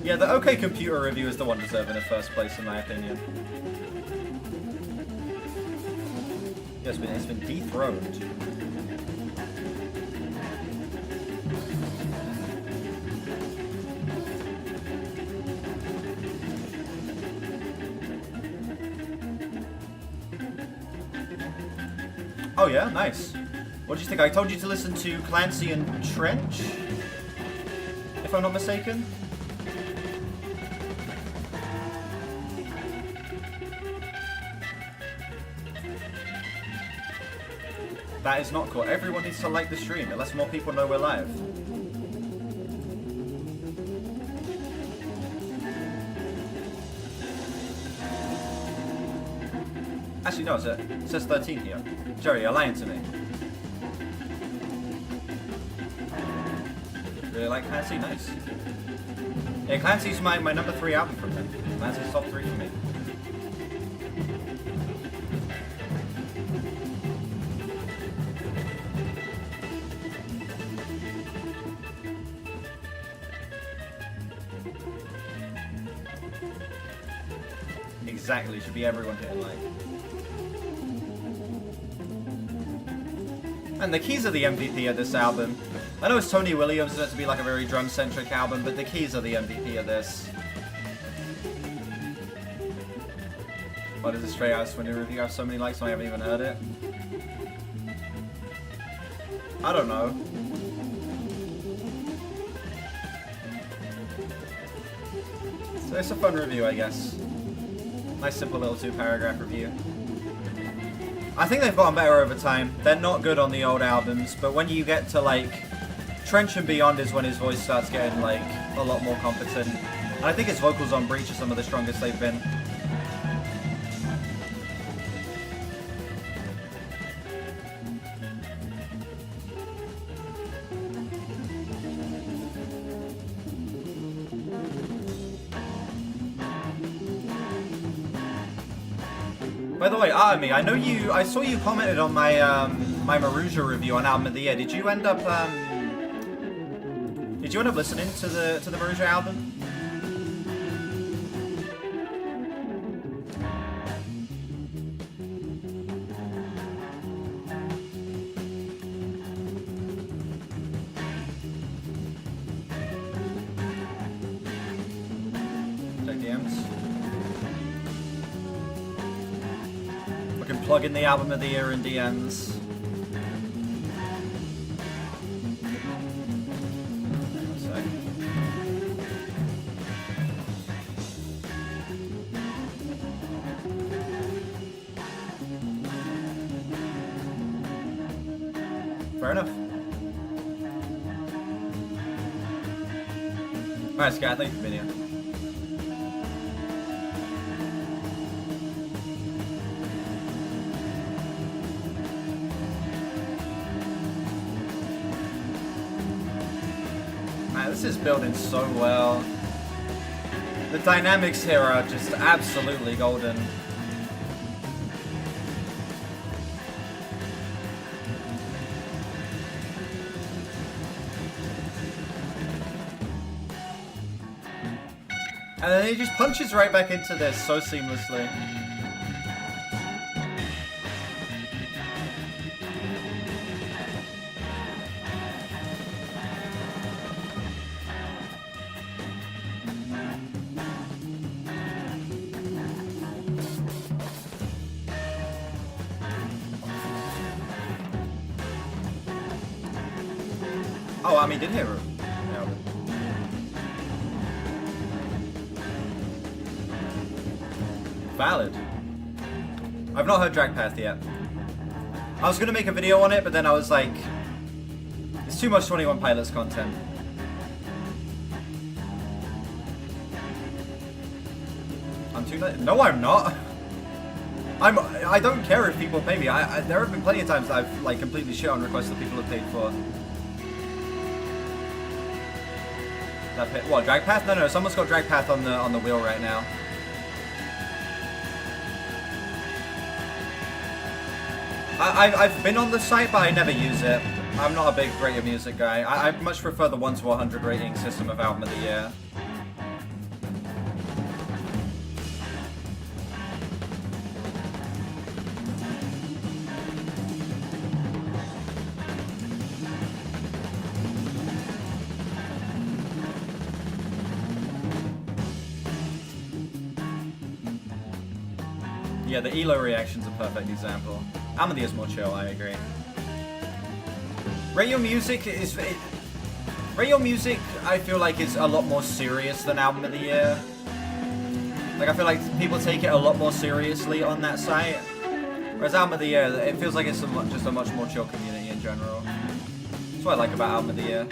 Yeah, the OK Computer review is the one deserving of first place, in my opinion. Yeah, it's been dethroned. Oh yeah, nice. What do you think? I told you to listen to Clancy and Trench, if I'm not mistaken. That is not cool. Everyone needs to like the stream. It lets more people know we're live. Actually, no, it says 13 here. Jerry, you're lying to me. Really like Clancy? Nice. Yeah, Clancy's my number 3 album from him. Clancy's top 3 for me. Exactly, should be everyone hitting like. And the keys are the MVP of this album. I know it's Tony Williams, it's meant to be like a very drum-centric album, but the keys are the MVP of this. Why does the Stray House Window review have so many likes when I haven't even heard it? I don't know. So it's a fun review, I guess. Nice simple little 2-paragraph review. I think they've gotten better over time. They're not good on the old albums, but when you get to like Trench and Beyond is when his voice starts getting like a lot more competent. And I think his vocals on Breach are some of the strongest they've been. By the way, Army, I know you. I saw you commented on my my Maruja review on Album of the Year. Did you end up listening to the Maruja album? Check DMs. We can plug in the Album of the Year in DMs. Fair enough. Alright, Sky, thank you for being here. Man, this is building so well. The dynamics here are just absolutely golden. And then he just punches right back into this so seamlessly. Oh, I mean, did hear him. Yeah. Valid. I've not heard Dragpath yet. I was gonna make a video on it, but then I was like, it's too much 21 Pilots content. I'm too late. No, I'm not. I don't care if people pay me. There have been plenty of times that I've like completely shit on requests that people have paid for. What, Dragpath? No, someone's got Dragpath on the wheel right now. I've been on the site, but I never use it. I'm not a big rate of music guy. I much prefer the 1 to 100 rating system of Album of the Year. Yeah, the ELO reaction's a perfect example. Album of the Year's more chill, I agree. Radio Music is... Radio Music, I feel like, is a lot more serious than Album of the Year. Like, I feel like people take it a lot more seriously on that site. Whereas Album of the Year, it feels like it's just a much more chill community in general. That's what I like about Album of the Year.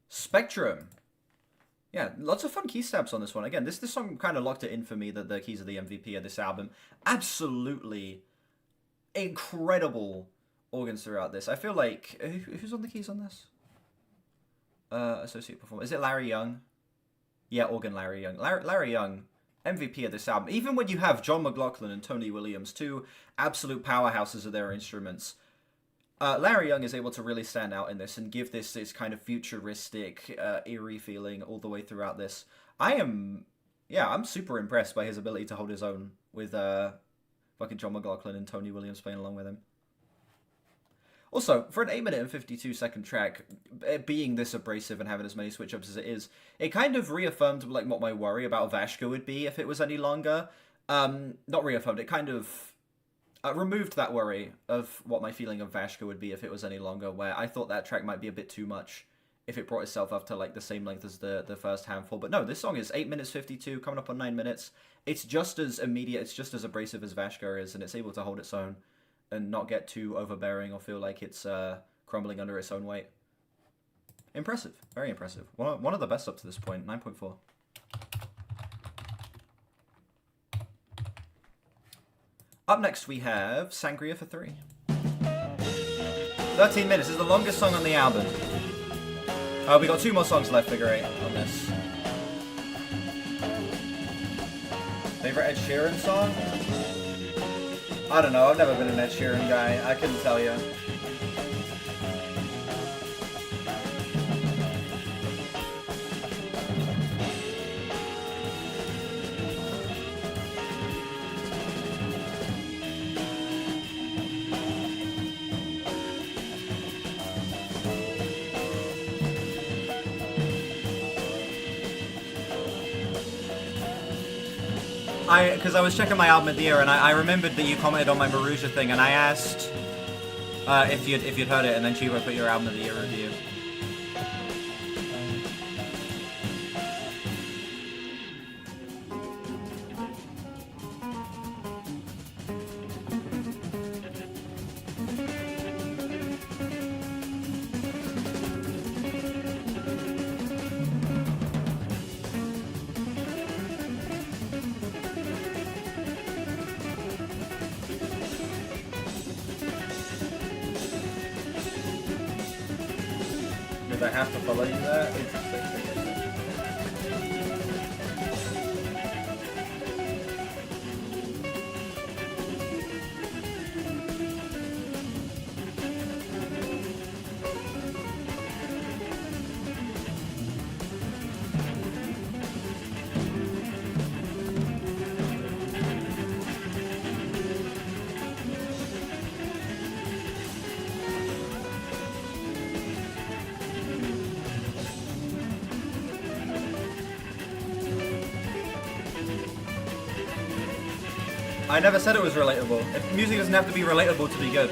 Spectrum. Yeah, lots of fun key stabs on this one. Again, this song kind of locked it in for me that the keys are the MVP of this album. Absolutely incredible organs throughout this. I feel like... Who's on the keys on this? Associate performer. Is it Larry Young? Yeah, organ Larry Young. Larry Young, MVP of this album. Even when you have John McLaughlin and Tony Williams, two absolute powerhouses of their instruments, Larry Young is able to really stand out in this and give this kind of futuristic, eerie feeling all the way throughout this. I'm super impressed by his ability to hold his own with fucking John McLaughlin and Tony Williams playing along with him. Also, for an 8-minute and 52-second track, being this abrasive and having as many switch-ups as it is, it kind of reaffirmed like what my worry about Vashka would be if it was any longer. Not reaffirmed, it kind of... removed that worry of what my feeling of Vashka would be if it was any longer, where I thought that track might be a bit too much if it brought itself up to like the same length as the first handful. But no, this song is 8 minutes 52, coming up on 9 minutes. It's just as immediate, it's just as abrasive as Vashka is, and it's able to hold its own and not get too overbearing or feel like it's crumbling under its own weight. Impressive, very impressive. One of the best up to this point, 9.4. Up next we have Sangria for 3. 13 minutes is the longest song on the album. We got 2 more songs left, figure 8 on this. Favorite Ed Sheeran song? I don't know, I've never been an Ed Sheeran guy. I couldn't tell you. Because I was checking my album of the year, and I remembered that you commented on my Marussia thing, and I asked if you'd heard it, and then Chivo put your album of the year review. Did I have to follow you there? Interesting. I never said it was relatable. Music doesn't have to be relatable to be good.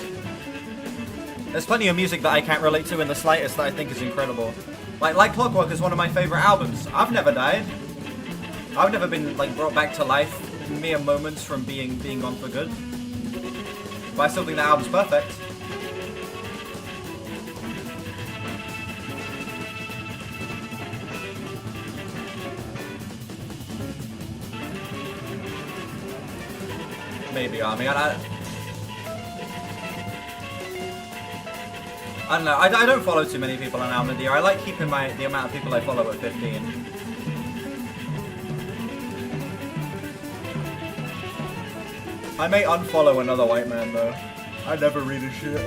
There's plenty of music that I can't relate to in the slightest that I think is incredible. Like Clockwork is one of my favorite albums. I've never died. I've never been like brought back to life mere moments from being gone for good. But I still think that album's perfect. Maybe, I mean, I don't know. I don't follow too many people on Album of the Year. I like keeping the amount of people I follow at 15. I may unfollow another white man though. I never read his shit.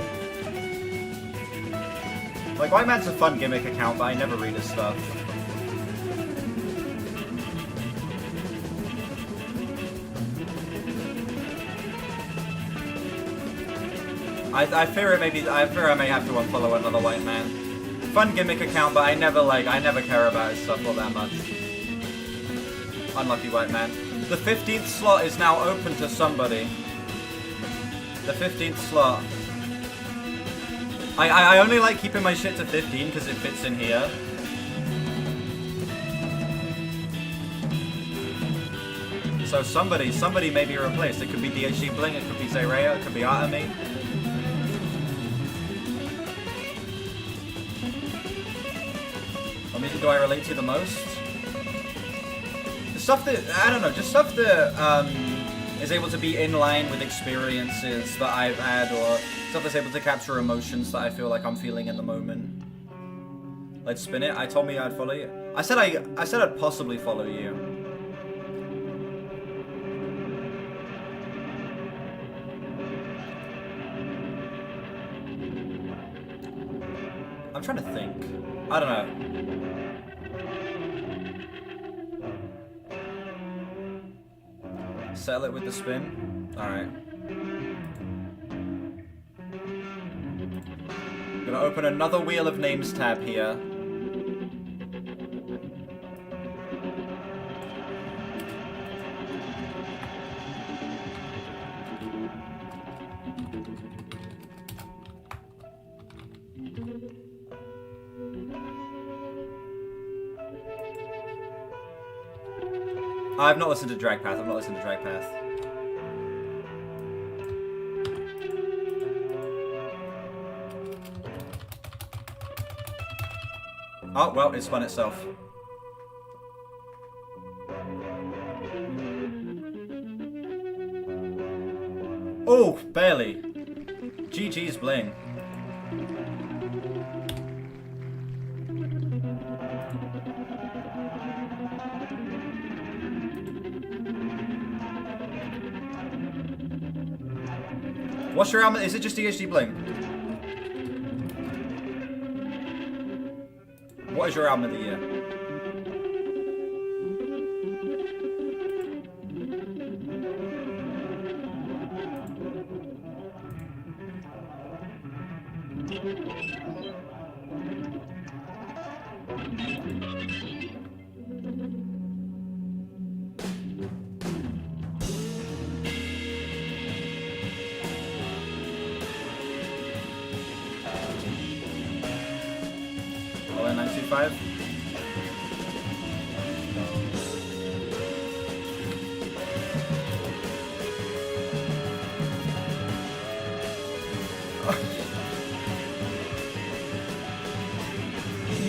Like, White Man's a fun gimmick account, but I never read his stuff. I fear I may have to unfollow another white man. Fun gimmick account, but I never care about his stuff all that much. Unlucky white man. The 15th slot is now open to somebody. The 15th slot. I only like keeping my shit to 15 because it fits in here. So somebody may be replaced. It could be DHG Bling, it could be Zayreya, it could be Artemy. What music do I relate to the most? The stuff that, I don't know, just stuff that is able to be in line with experiences that I've had, or stuff that's able to capture emotions that I feel like I'm feeling in the moment. Let's spin it. I told me I'd follow you. I said I'd possibly follow you. I'm trying to think. I don't know. Settle it with the spin. Alright. Gonna open another Wheel of Names tab here. I've not listened to Dragpath. I've not listened to Dragpath. Oh, well, it spun itself. Oh, barely. GG's Bling. What's your album? Is it just EHD Bling? What is your album of the year? Oh, 925.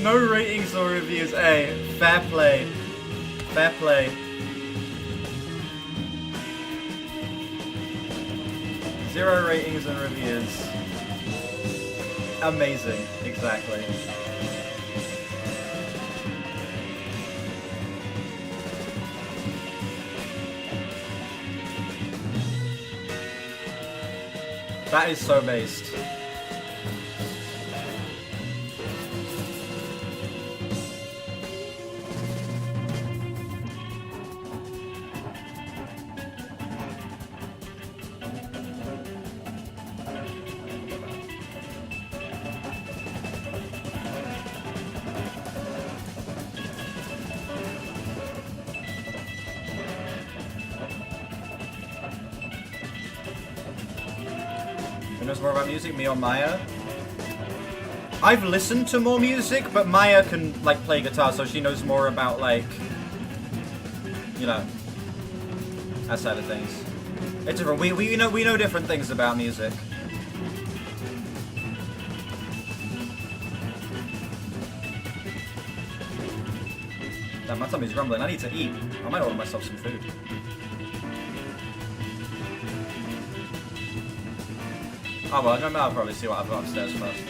No ratings or reviews. Hey, fair play. Fair play. Zero ratings and reviews. Amazing. Exactly. That is so based. Who knows more about music, me or Maya? I've listened to more music, but Maya can, like, play guitar, so she knows more about, like, you know, that side of things. It's different. We know different things about music. Damn, my tummy's grumbling. I need to eat. I might order myself some food. Oh well, I'll probably see what I've got upstairs first.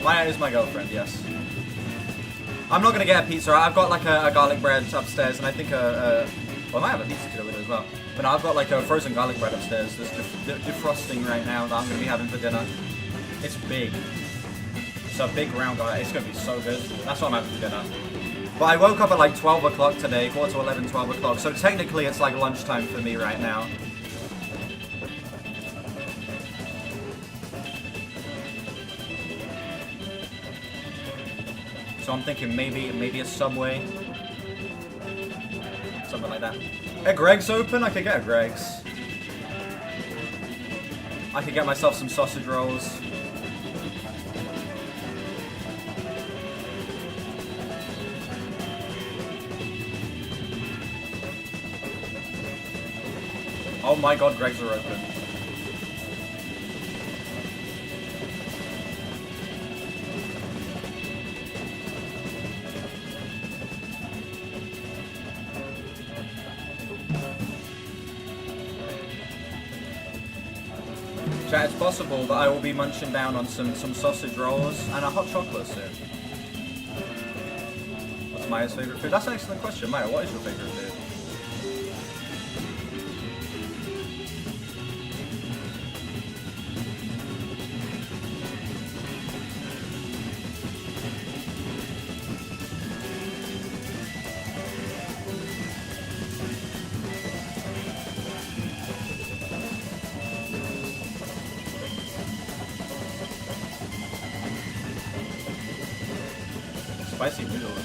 Maya is my girlfriend, yes. I'm not gonna get a pizza. I've got like a garlic bread upstairs, and I think well, I might have a pizza to go with it as well. But no, I've got like a frozen garlic bread upstairs. There's defrosting right now that I'm gonna be having for dinner. It's big. It's a big round garlic. It's gonna be so good. That's what I'm having for dinner. But I woke up at like 12 o'clock today, quarter to 11, 12 o'clock. So technically it's like lunchtime for me right now. So I'm thinking maybe a Subway. Something like that. A Greg's open? I could get a Greg's. I could get myself some sausage rolls. Oh my god, Greg's are open. Chat, it's possible that I will be munching down on some sausage rolls and a hot chocolate soon. What's Maya's favourite food? That's an excellent question. Maya, what is your favourite food? Spicy noodles.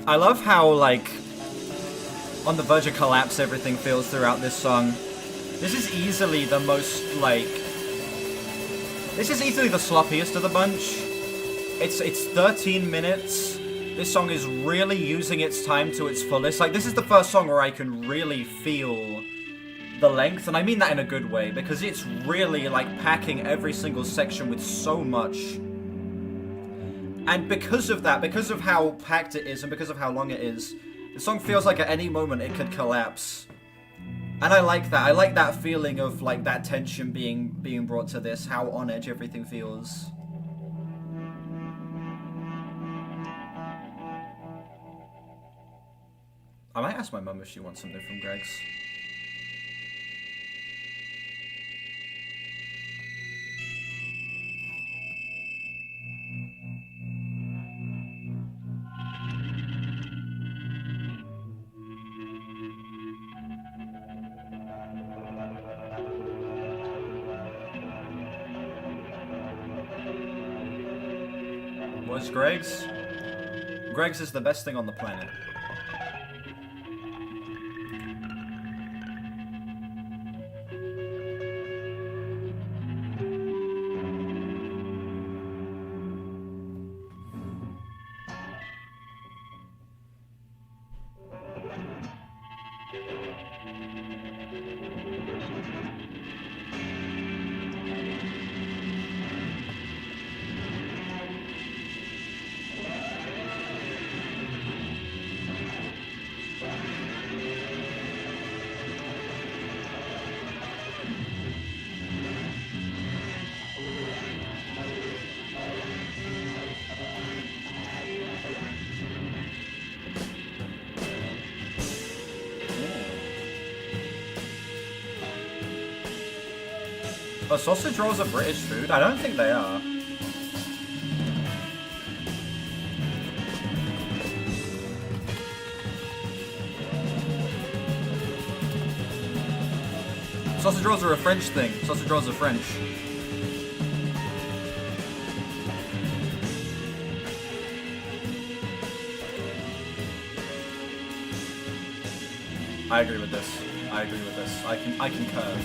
I love how, like, on the verge of collapse everything feels throughout this song. This is easily the most, like... This is easily the sloppiest of the bunch. It's 13 minutes. This song is really using its time to its fullest. Like, this is the first song where I can really feel the length, and I mean that in a good way, because it's really, like, packing every single section with so much And because of that, because of how packed it is, and because of how long it is, the song feels like at any moment it could collapse. And I like that. I like that feeling of like that tension being brought to this, how on edge everything feels. I might ask my mum if she wants something from Greg's. What's Greg's? Greg's is the best thing on the planet. Are sausage rolls a British food? I don't think they are. Sausage rolls are a French thing. Sausage rolls are French. I agree with this. I agree with this. I concur.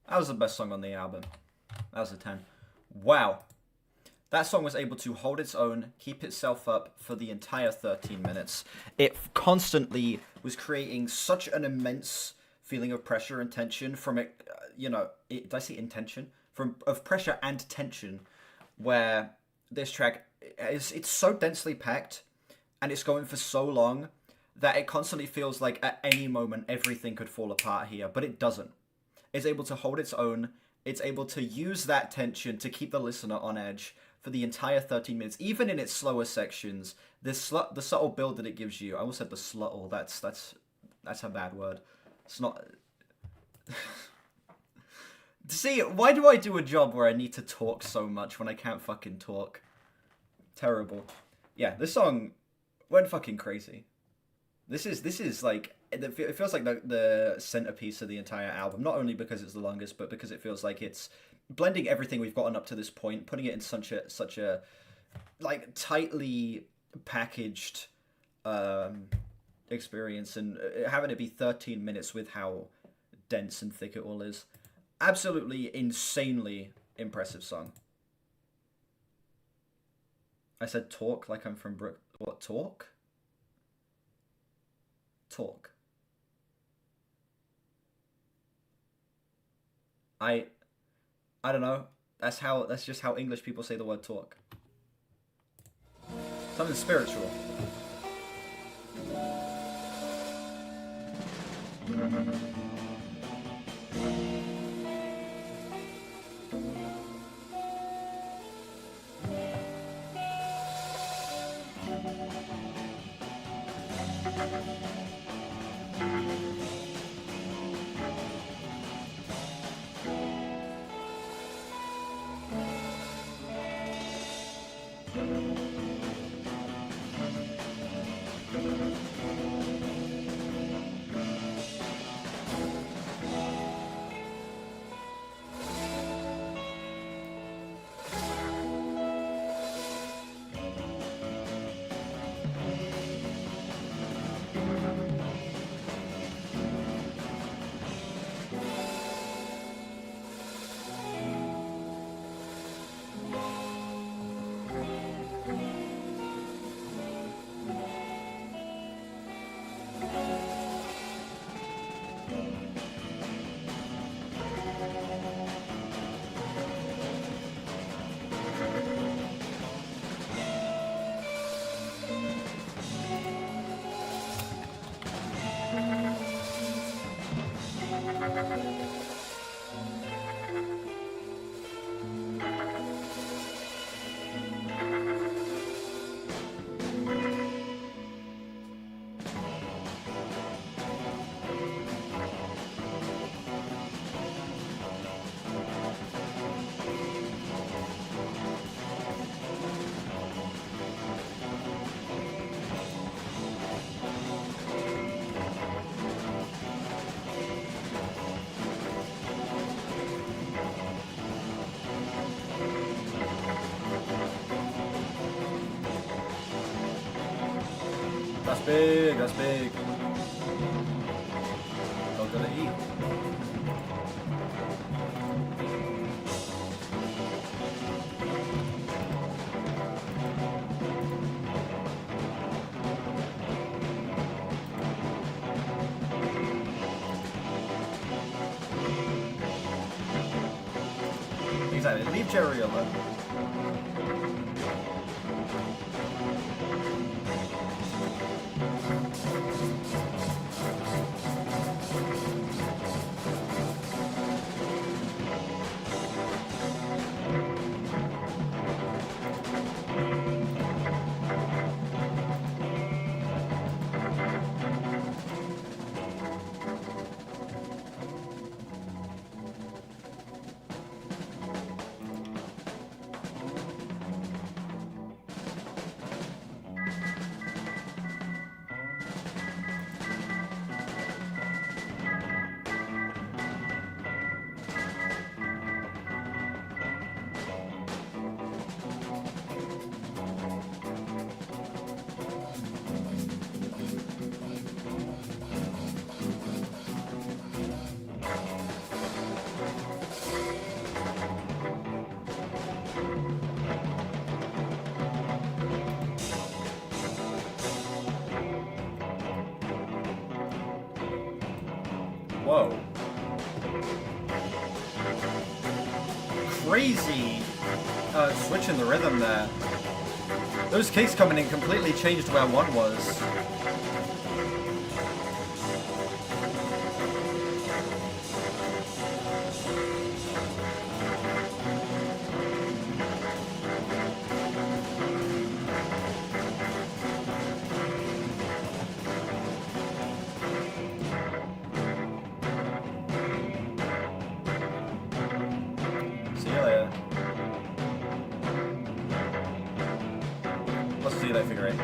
That was the best song on the album. That was a 10. Wow. That song was able to hold its own, keep itself up for the entire 13 minutes. It constantly was creating such an immense feeling of pressure and tension from it, did I say intention? Of pressure and tension, where this track, it's so densely packed, and it's going for so long, that it constantly feels like at any moment everything could fall apart here, but it doesn't. It's able to hold its own. It's able to use that tension to keep the listener on edge for the entire 13 minutes, even in its slower sections. The subtle build that it gives you. I almost said the sluttle. That's a bad word. It's not. See, why do I do a job where I need to talk so much when I can't fucking talk? Terrible. Yeah, this song went fucking crazy. This is like, it feels like the centerpiece of the entire album, not only because it's the longest, but because it feels like it's blending everything we've gotten up to this point, putting it in such a like tightly packaged experience, and having it be 13 minutes with how dense and thick it all is. Absolutely insanely impressive song. I said talk like I'm from What, talk? Talk. I don't know. That's just how English people say the word talk. Something spiritual. That's big, that's big. Not gonna eat. Exactly, leave Jerry alone. Whoa. Crazy switch in the rhythm there. Those kicks coming in completely changed where one was. See you later. Let's see that figure eight.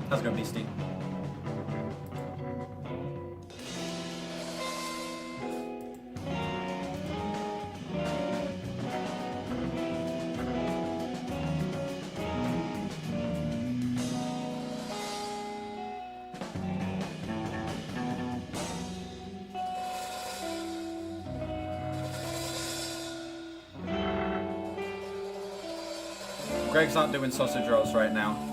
That's gonna be steep. Greg's not doing sausage rolls right now.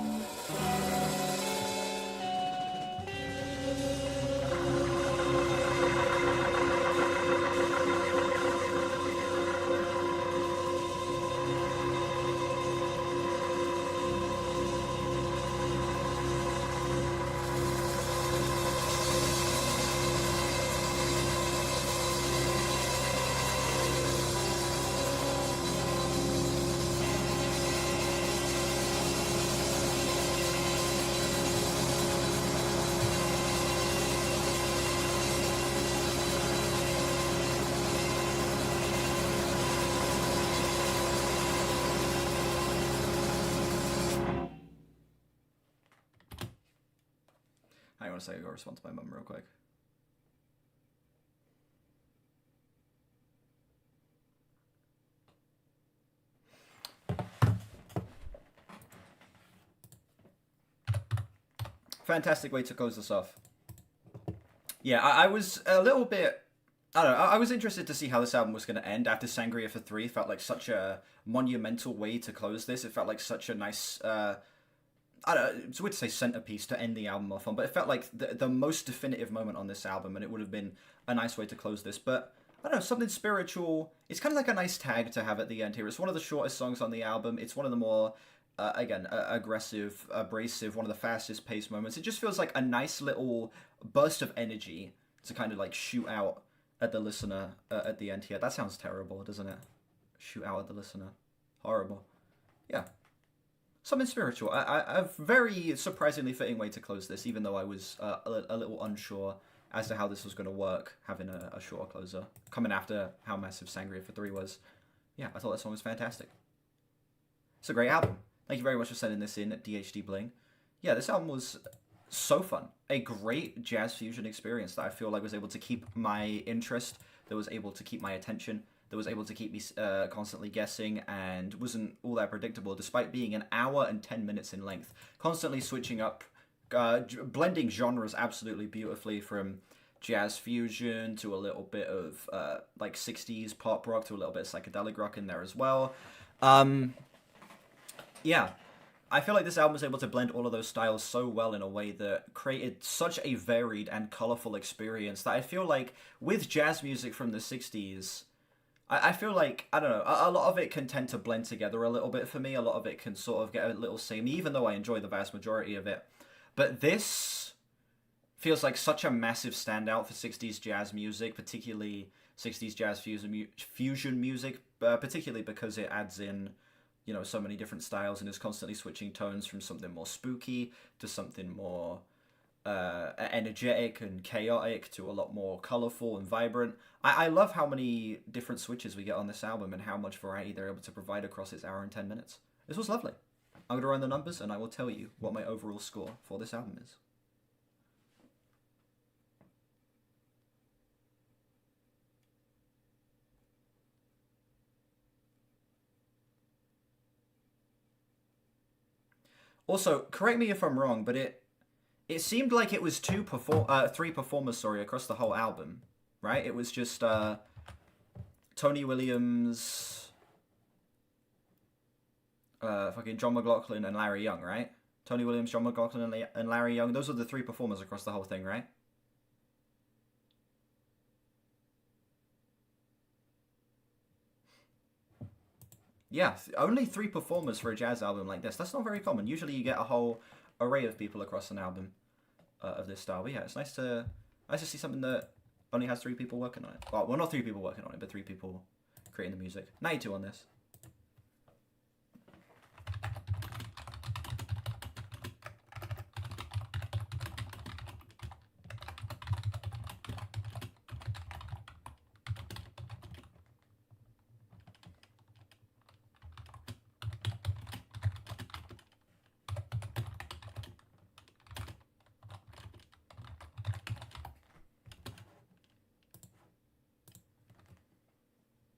I want to say I gotta respond to my mum real quick. Fantastic way to close this off. Yeah, I was a little bit... I don't know, I was interested to see how this album was going to end after Sangria for 3. Felt like such a monumental way to close this. It felt like such a nice... I don't know, it's weird to say centerpiece to end the album off on, but it felt like the most definitive moment on this album, and it would have been a nice way to close this. But, I don't know, something spiritual. It's kind of like a nice tag to have at the end here. It's one of the shortest songs on the album. It's one of the more... again, aggressive, abrasive, one of the fastest paced moments. It just feels like a nice little burst of energy to kind of like shoot out at the listener at the end here. That sounds terrible, doesn't it? Shoot out at the listener. Horrible. Yeah. Something spiritual. A very surprisingly fitting way to close this, even though I was a little unsure as to how this was going to work, having a shorter closer. Coming after how massive Sangria for 3 was. Yeah, I thought that song was fantastic. It's a great album. Thank you very much for sending this in at DHD Bling. Yeah, this album was so fun. A great jazz fusion experience that I feel like was able to keep my interest, that was able to keep my attention, that was able to keep me constantly guessing and wasn't all that predictable, despite being an hour and 10 minutes in length. Constantly switching up, blending genres absolutely beautifully, from jazz fusion to a little bit of like 60s pop rock to a little bit of psychedelic rock in there as well. Yeah, I feel like this album was able to blend all of those styles so well in a way that created such a varied and colorful experience that I feel like with jazz music from the 60s, I feel like, I don't know, a lot of it can tend to blend together a little bit for me. A lot of it can sort of get a little samey, even though I enjoy the vast majority of it. But this feels like such a massive standout for 60s jazz music, particularly 60s jazz fusion music, particularly because it adds in, you know, so many different styles and is constantly switching tones from something more spooky to something more energetic and chaotic to a lot more colorful and vibrant. I love how many different switches we get on this album and how much variety they're able to provide across its hour and 10 minutes. This was lovely. I'm going to run the numbers and I will tell you what my overall score for this album is. Also, correct me if I'm wrong, but it seemed like it was three performers, across the whole album, right? It was just Tony Williams, fucking John McLaughlin and Larry Young, right? Tony Williams, John McLaughlin, and Larry Young. Those are the three performers across the whole thing, right? Yeah, only three performers for a jazz album like this. That's not very common. Usually you get a whole array of people across an album of this style. But yeah, it's nice to see something that only has three people working on it. Well, not three people working on it, but three people creating the music. 92 on this.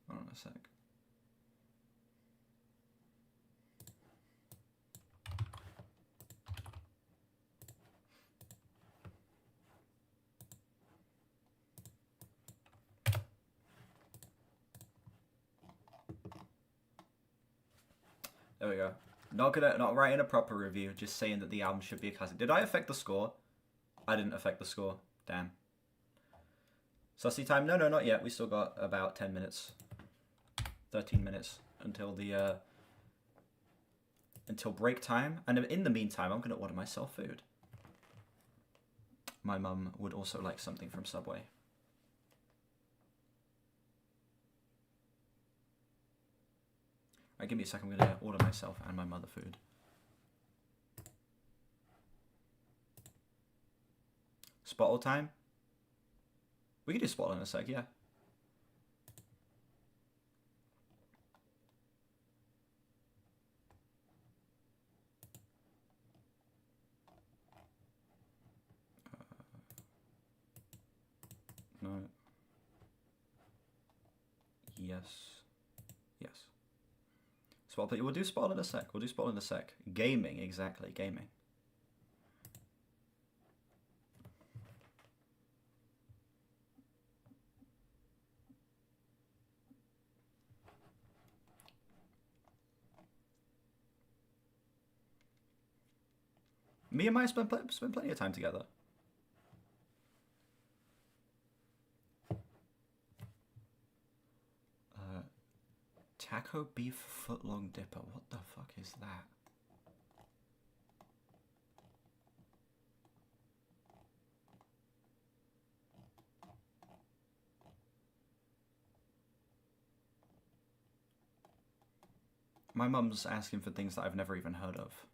Hold on a sec. There we go. Not writing a proper review, just saying that the album should be a classic. Did I affect the score? I didn't affect the score. Damn. Sussy time? No, not yet. We still got about 10 minutes. 13 minutes until the until break time. And in the meantime, I'm gonna order myself food. My mum would also like something from Subway. Alright, give me a second. I'm gonna order myself and my mother food. Spottle time? We can do Spottle in a sec, yeah. No. Yes. Spottle, we'll do Spottle in a sec. Gaming, exactly, gaming. Me and Maya spent plenty of time together. Taco beef footlong dipper. What the fuck is that? My mum's asking for things that I've never even heard of.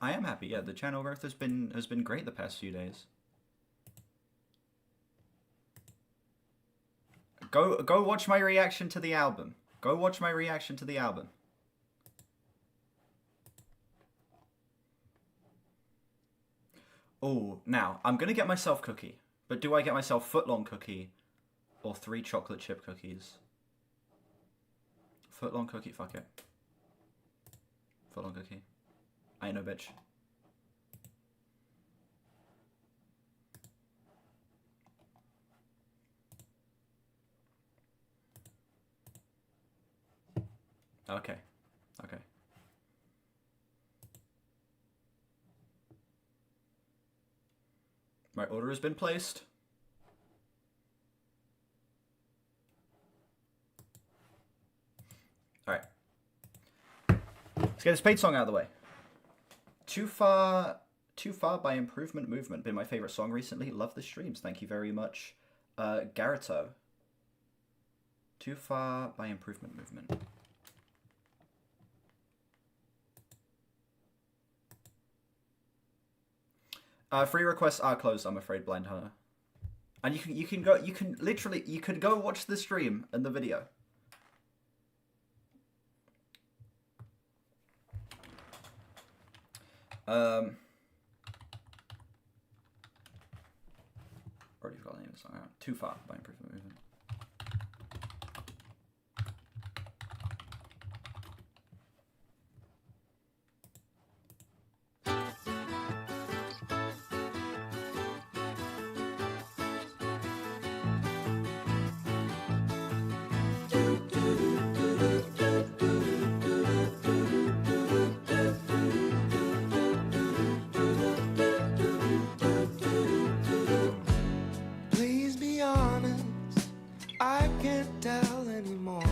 I am happy. Yeah, the channel growth has been great the past few days. Go watch my reaction to the album. Go watch my reaction to the album. Oh, now I'm gonna get myself cookie, but do I get myself footlong cookie or 3 chocolate chip cookies? Footlong cookie, fuck it. Footlong cookie. I ain't no bitch. Okay. Okay. My order has been placed. Alright. Let's get this paid song out of the way. Too Far by Improvement Movement. Been my favorite song recently. Love the streams. Thank you very much. Garito. Too Far by Improvement Movement. Free requests are closed, I'm afraid, Blind Hunter. And you can go watch the stream and the video. Already forgot the name of the song. Too Far by Improvement Movement. Please be honest, I can't tell anymore.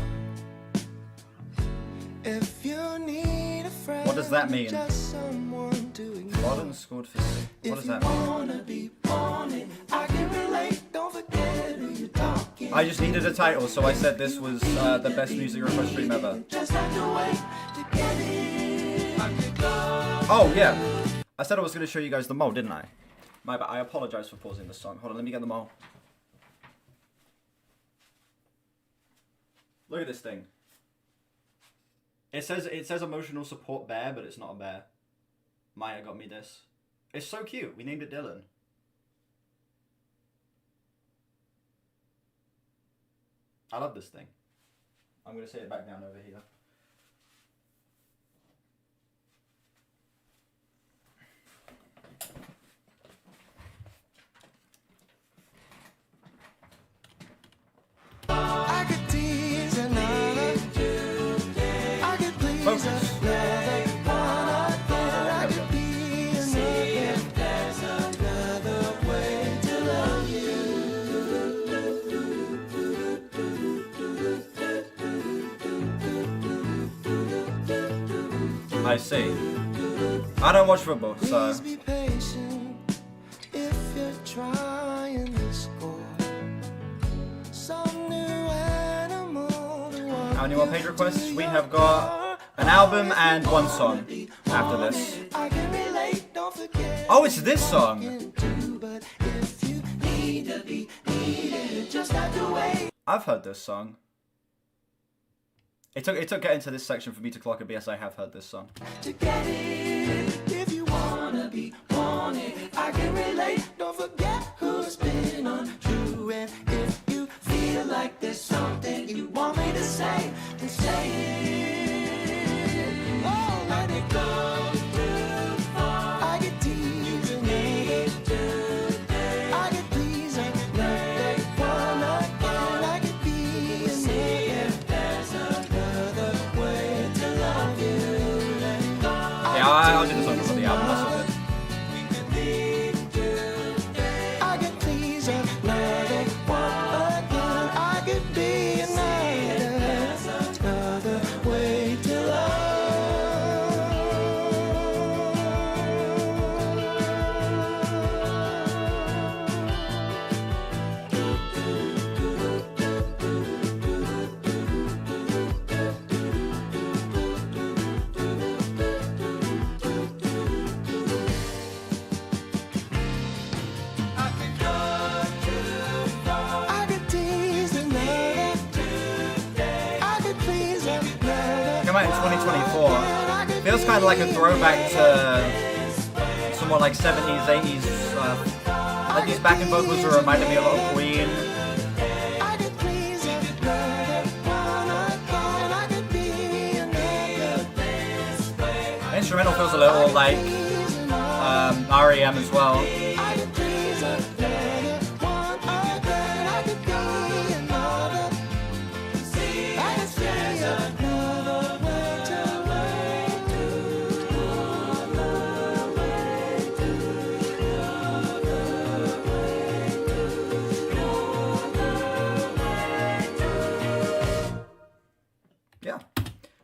If you need a friend, What does that mean? just someone to ignore. Rodden scored for... What does that If you mean? wanna be wanted, I can relate. Don't forget who you're talking. I just needed a title, so I said this was the best music request stream ever. Just have to wait to get it. I could go. Oh, yeah. I said I was going to show you guys the mole, didn't I? My bad. I apologize for pausing this song. Hold on, let me get the mole. Look at this thing. It says emotional support bear, but it's not a bear. Maya got me this. It's so cute. We named it Dylan. I love this thing. I'm going to set it back down over here. I could tease another. I could please Focus. another one again. I could be another. If there's another way to love you. I see. I don't watch football, so... Please be patient if you're trying to score. Some new animal to walk How many more page requests? We have got an album and one song after this. I can relate, don't forget. Oh, it's this song. But if you need to be needed, just have to wait. I've heard this song. It took getting to this section for me to clock a BS. I have heard this song. To get it, if you wanna be wanted, I can relate. Don't forget who's been untrue, and if you feel like there's something you want me to say, then say it. Oh, let it go too far. I get teased another. I get pleased another one again. I could be another. If there's another way to love you, let it go. Yeah, I'll do this one. out in 2024. Feels kind of like a throwback to some more like 70s, 80s. Like these backing vocals are reminding me a lot of Queen. The instrumental feels a little like REM as well.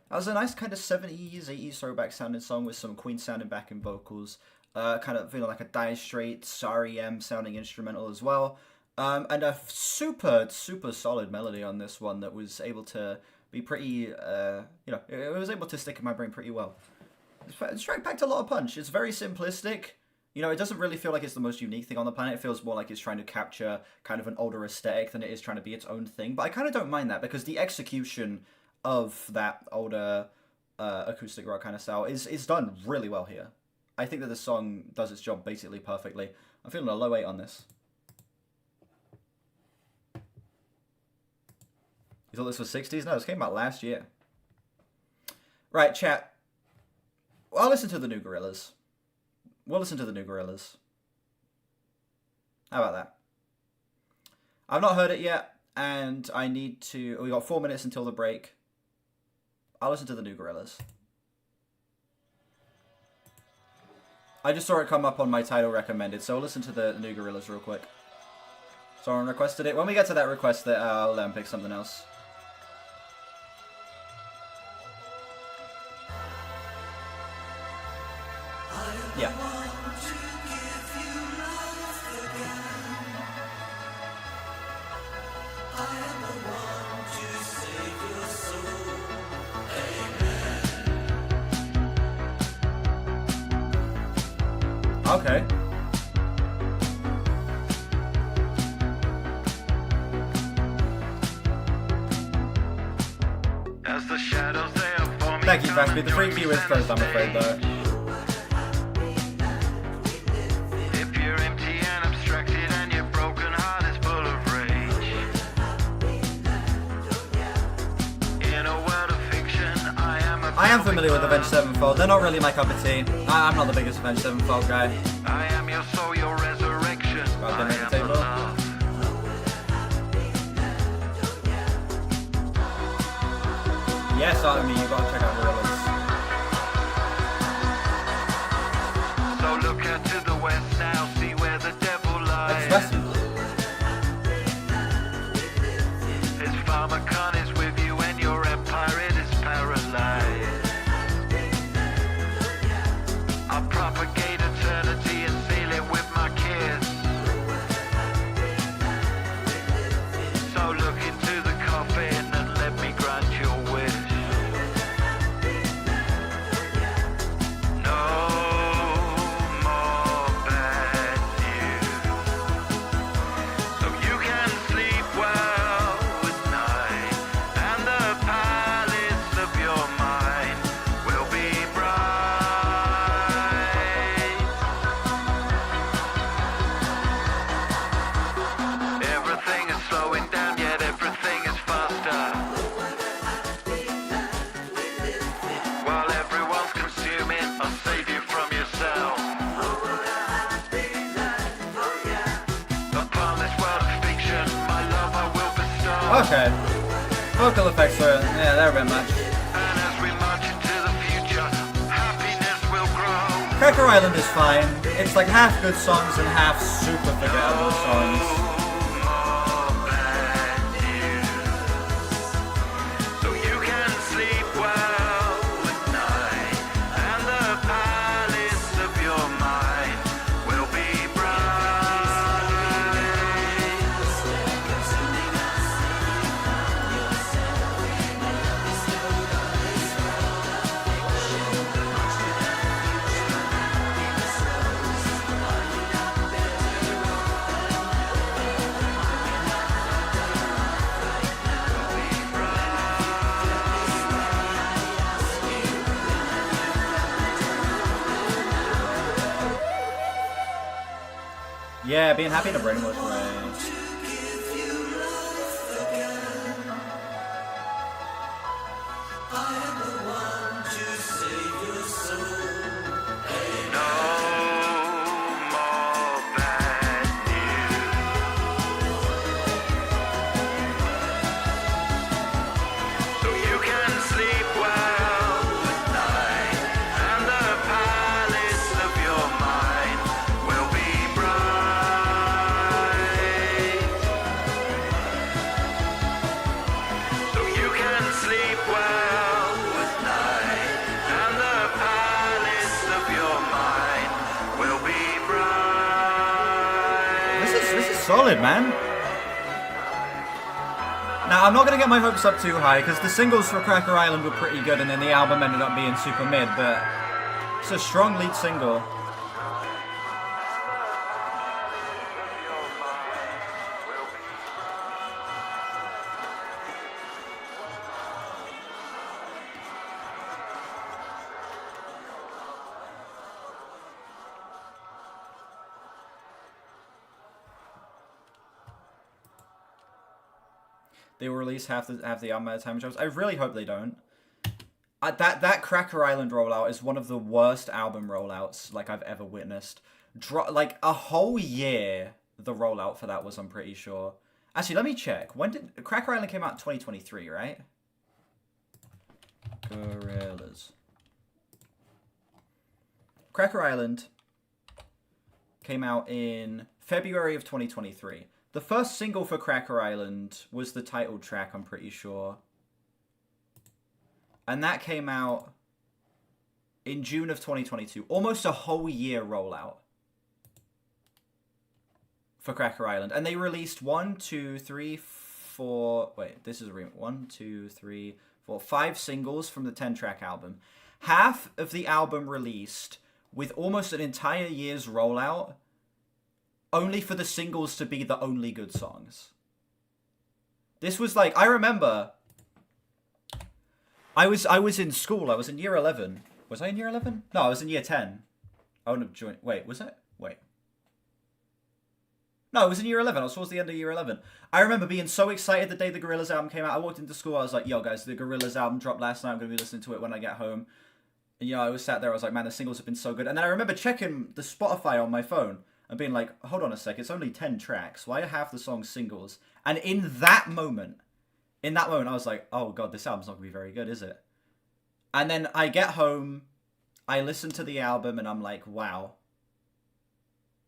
That was a nice kind of 70s, 80s throwback sounding song with some Queen sounding backing vocals. Kind of feeling like a Dire Straits, REM sounding instrumental as well. And a super solid melody on this one that was able to be pretty, it was able to stick in my brain pretty well. This track packed a lot of punch. It's very simplistic. You know, it doesn't really feel like it's the most unique thing on the planet. It feels more like it's trying to capture kind of an older aesthetic than it is trying to be its own thing. But I kind of don't mind that because the execution of that older acoustic rock kind of style is done really well here. I think that the song does its job basically perfectly. I'm feeling a low 8 on this. You thought this was 60s? No, this came out last year. Right, chat. Well, I'll listen to the new Gorillaz. We'll listen to the new Gorillaz. How about that? I've not heard it yet, and I need to... We got 4 minutes until the break. I'll listen to the new Gorillaz. I just saw it come up on my title recommended, so I'll listen to the new Gorillaz real quick. Someone requested it. When we get to that request, I'll pick something else. Yeah. Okay. As the shadows they are forming. Thank you, Fashby. The free key is closed, I'm afraid, though. If you're empty and abstracted and your broken heart is full of rage. In a world of fiction, I am familiar with Avenged Sevenfold. They're not really my cup of tea. I'm not the biggest Avenged Sevenfold guy. I am your soul, your resurrection. God, I didn't am take the long. love. Yes, Army, you gotta check out Gorillaz. So look out to the west now, see where the devil lies. It's Western. His pharmacon is with you and your empire it is paralyzed. I'll propagate eternity and seal it with my kiss. So look into the coffin and let me grant your wish. No more bad news. So you can sleep well at night, and the palace of your mind will be bright. Everything is slowing down, yet everything is faster. While everyone's consuming, I'll save you from yourself. Upon this world of fiction, my love I will bestow. Okay. Vocal effects are, yeah, they're a bit much. And as we march into the future, happiness will grow. Cracker Island is fine. It's like half good songs and half super forgettable songs. More bad news. So you can sleep well at night, and the palace of your mind will be bright. Yeah, being happy to brainwash Ray. Solid, man. Now, I'm not going to get my hopes up too high, because the singles for Cracker Island were pretty good, and then the album ended up being super mid, but it's a strong lead single. They will release half the album at a time. I really hope they don't. That Cracker Island rollout is one of the worst album rollouts like I've ever witnessed. Like a whole year, the rollout for that was, I'm pretty sure. Actually, let me check. When did Cracker Island came out? In 2023, right? Gorillaz. Cracker Island came out in February of 2023. The first single for Cracker Island was the title track, I'm pretty sure. And that came out in June of 2022. Almost a whole year rollout for Cracker Island. And they released 5 singles from the 10-track album. Half of the album released with almost an entire year's rollout, only for the singles to be the only good songs. This was like, I remember, I was in school, I was in year 11. Was I in year 11? No, I was in year 10. I wouldn't have joined, wait, was it? Wait. No, I was in year 11, I was towards the end of year 11. I remember being so excited the day the Gorillaz album came out. I walked into school, I was like, yo guys, the Gorillaz album dropped last night, I'm going to be listening to it when I get home. And I was sat there, I was like, man, the singles have been so good. And then I remember checking the Spotify on my phone, and being like, hold on a sec, it's only 10 tracks. Why are half the songs singles? And in that moment, I was like, oh god, this album's not going to be very good, is it? And then I get home, I listen to the album, and I'm like, wow.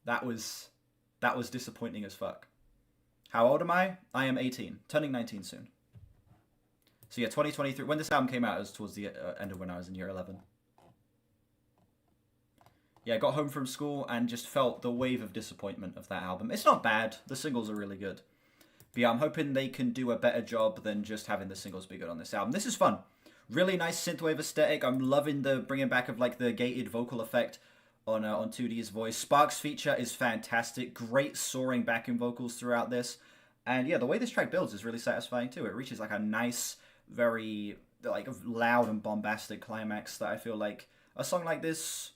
That was disappointing as fuck. How old am I? I am 18, turning 19 soon. So yeah, 2023, when this album came out, it was towards the end of when I was in year 11. Yeah, I got home from school and just felt the wave of disappointment of that album. It's not bad. The singles are really good. But yeah, I'm hoping they can do a better job than just having the singles be good on this album. This is fun. Really nice synthwave aesthetic. I'm loving the bringing back of like the gated vocal effect on 2D's voice. Sparks' feature is fantastic. Great soaring backing vocals throughout this. And yeah, the way this track builds is really satisfying too. It reaches like a nice, very like loud and bombastic climax that I feel like a song like this,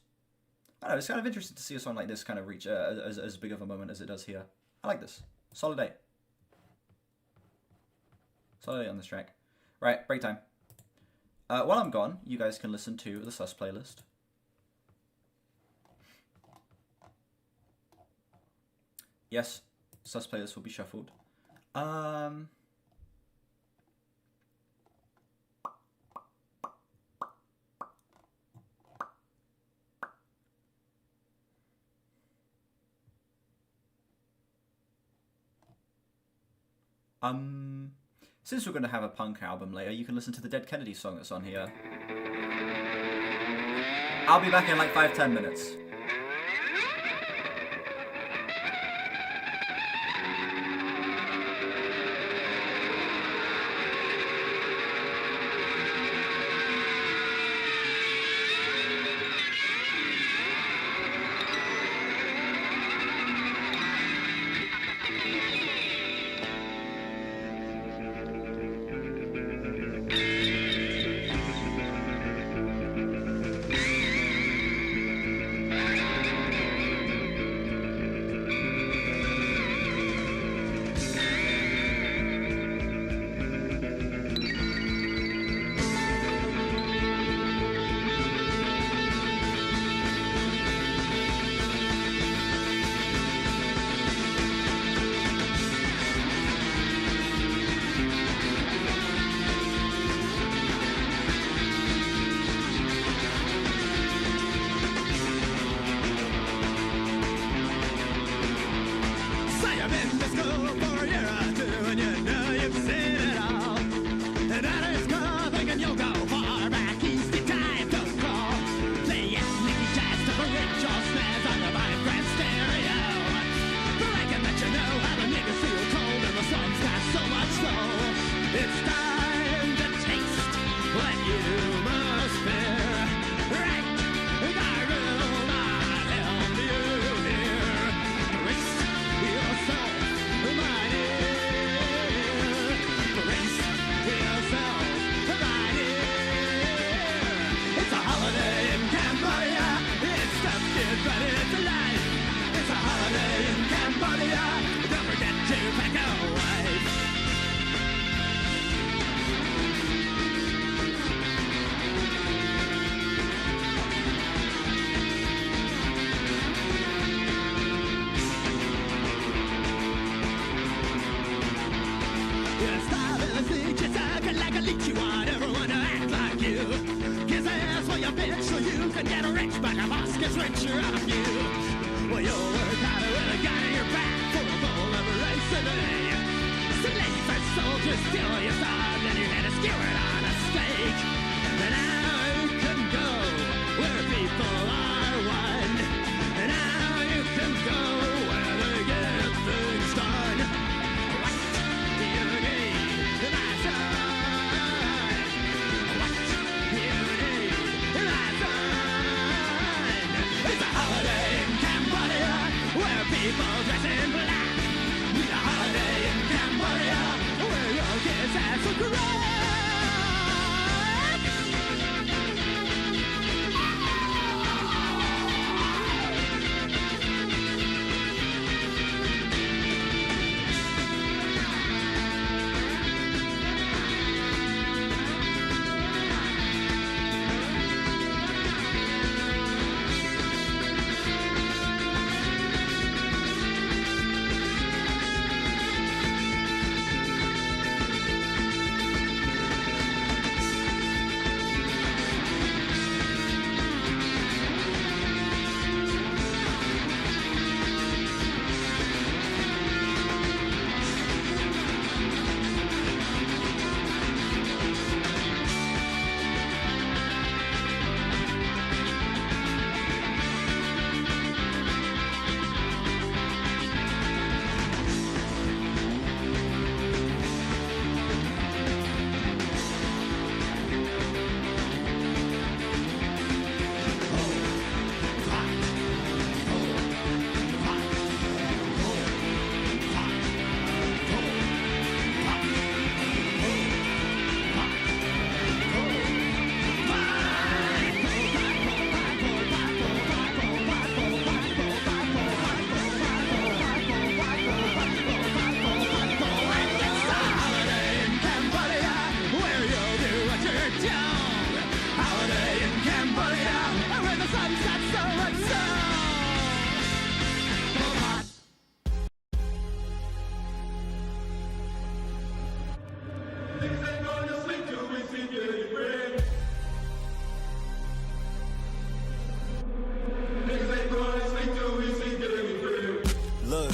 I don't know, it's kind of interesting to see a song like this kind of reach as big of a moment as it does here. I like this. Solid 8. Solid 8 on this track. Right, break time. While I'm gone, you guys can listen to the Sus playlist. Yes, Sus playlist will be shuffled. Since we're going to have a punk album later, you can listen to the Dead Kennedy song that's on here. I'll be back in like 5-10 minutes. want everyone to act like you. Kiss ass for your bitch so you can get rich, but the boss gets richer out of you. Well, you'll work harder with a gun in your back for a bowl of rice a day. Some lazy soldiers steal your son and your head is skewered on a stake. And now you can go where people are one. And now you can go where they get things done. What do you need, my son? What do you need, my son? It's a holiday in Cambodia where people dress in black. It's a holiday in Cambodia where your kids have some crack. Look,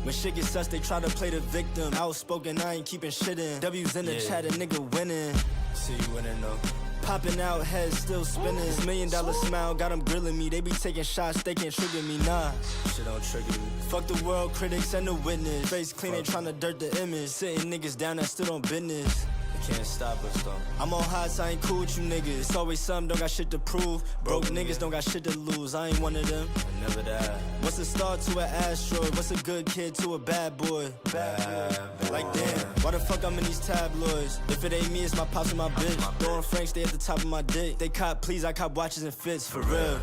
when shit gets sus, they try to play the victim. Outspoken, I ain't keeping shit in. W's in the chat, a nigga winning. See you winning though. Popping out, heads still spinning. This $1 million smile got them grilling me. They be taking shots, they can't trigger me, nah. Shit don't trigger me. Fuck the world, critics and the witness. Face clean, they tryna dirt the image. Sitting niggas down that stood on business. They can't stop us though. I'm on hot, so I ain't cool with you niggas. It's always something, don't got shit to prove. Broke niggas don't got shit to lose. I ain't one of them. I never that. What's a star to an asteroid? What's a good kid to a bad boy? Bad boy. Like damn, why the fuck I'm in these tabloids? If it ain't me, it's my pops and my bitch. Throwing Frank, stay at the top of my dick. They cop, please, I cop watches and fits, for real.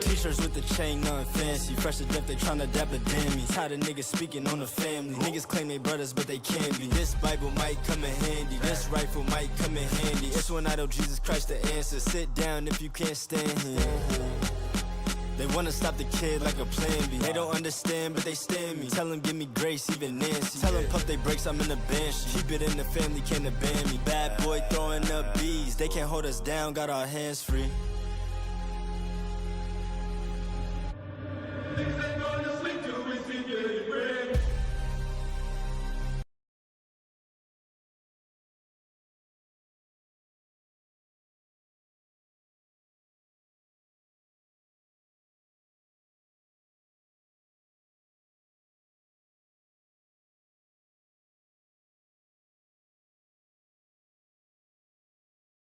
T-shirts with the chain, nothing fancy. Fresh to death, they tryna dapper damn me. Tired of niggas speaking on the family. Niggas claim they brothers, but they can't be. This Bible might come in handy. This rifle might come in handy. It's when I know Jesus Christ the answer. Sit down if you can't stand here. They wanna stop the kid like a plan B. They don't understand, but they stand me. Tell them give me grace, even Nancy. Tell them puff they brakes, I'm in the banshee. Keep it in the family, can't abandon me. Bad boy throwing up bees. They can't hold us down, got our hands free.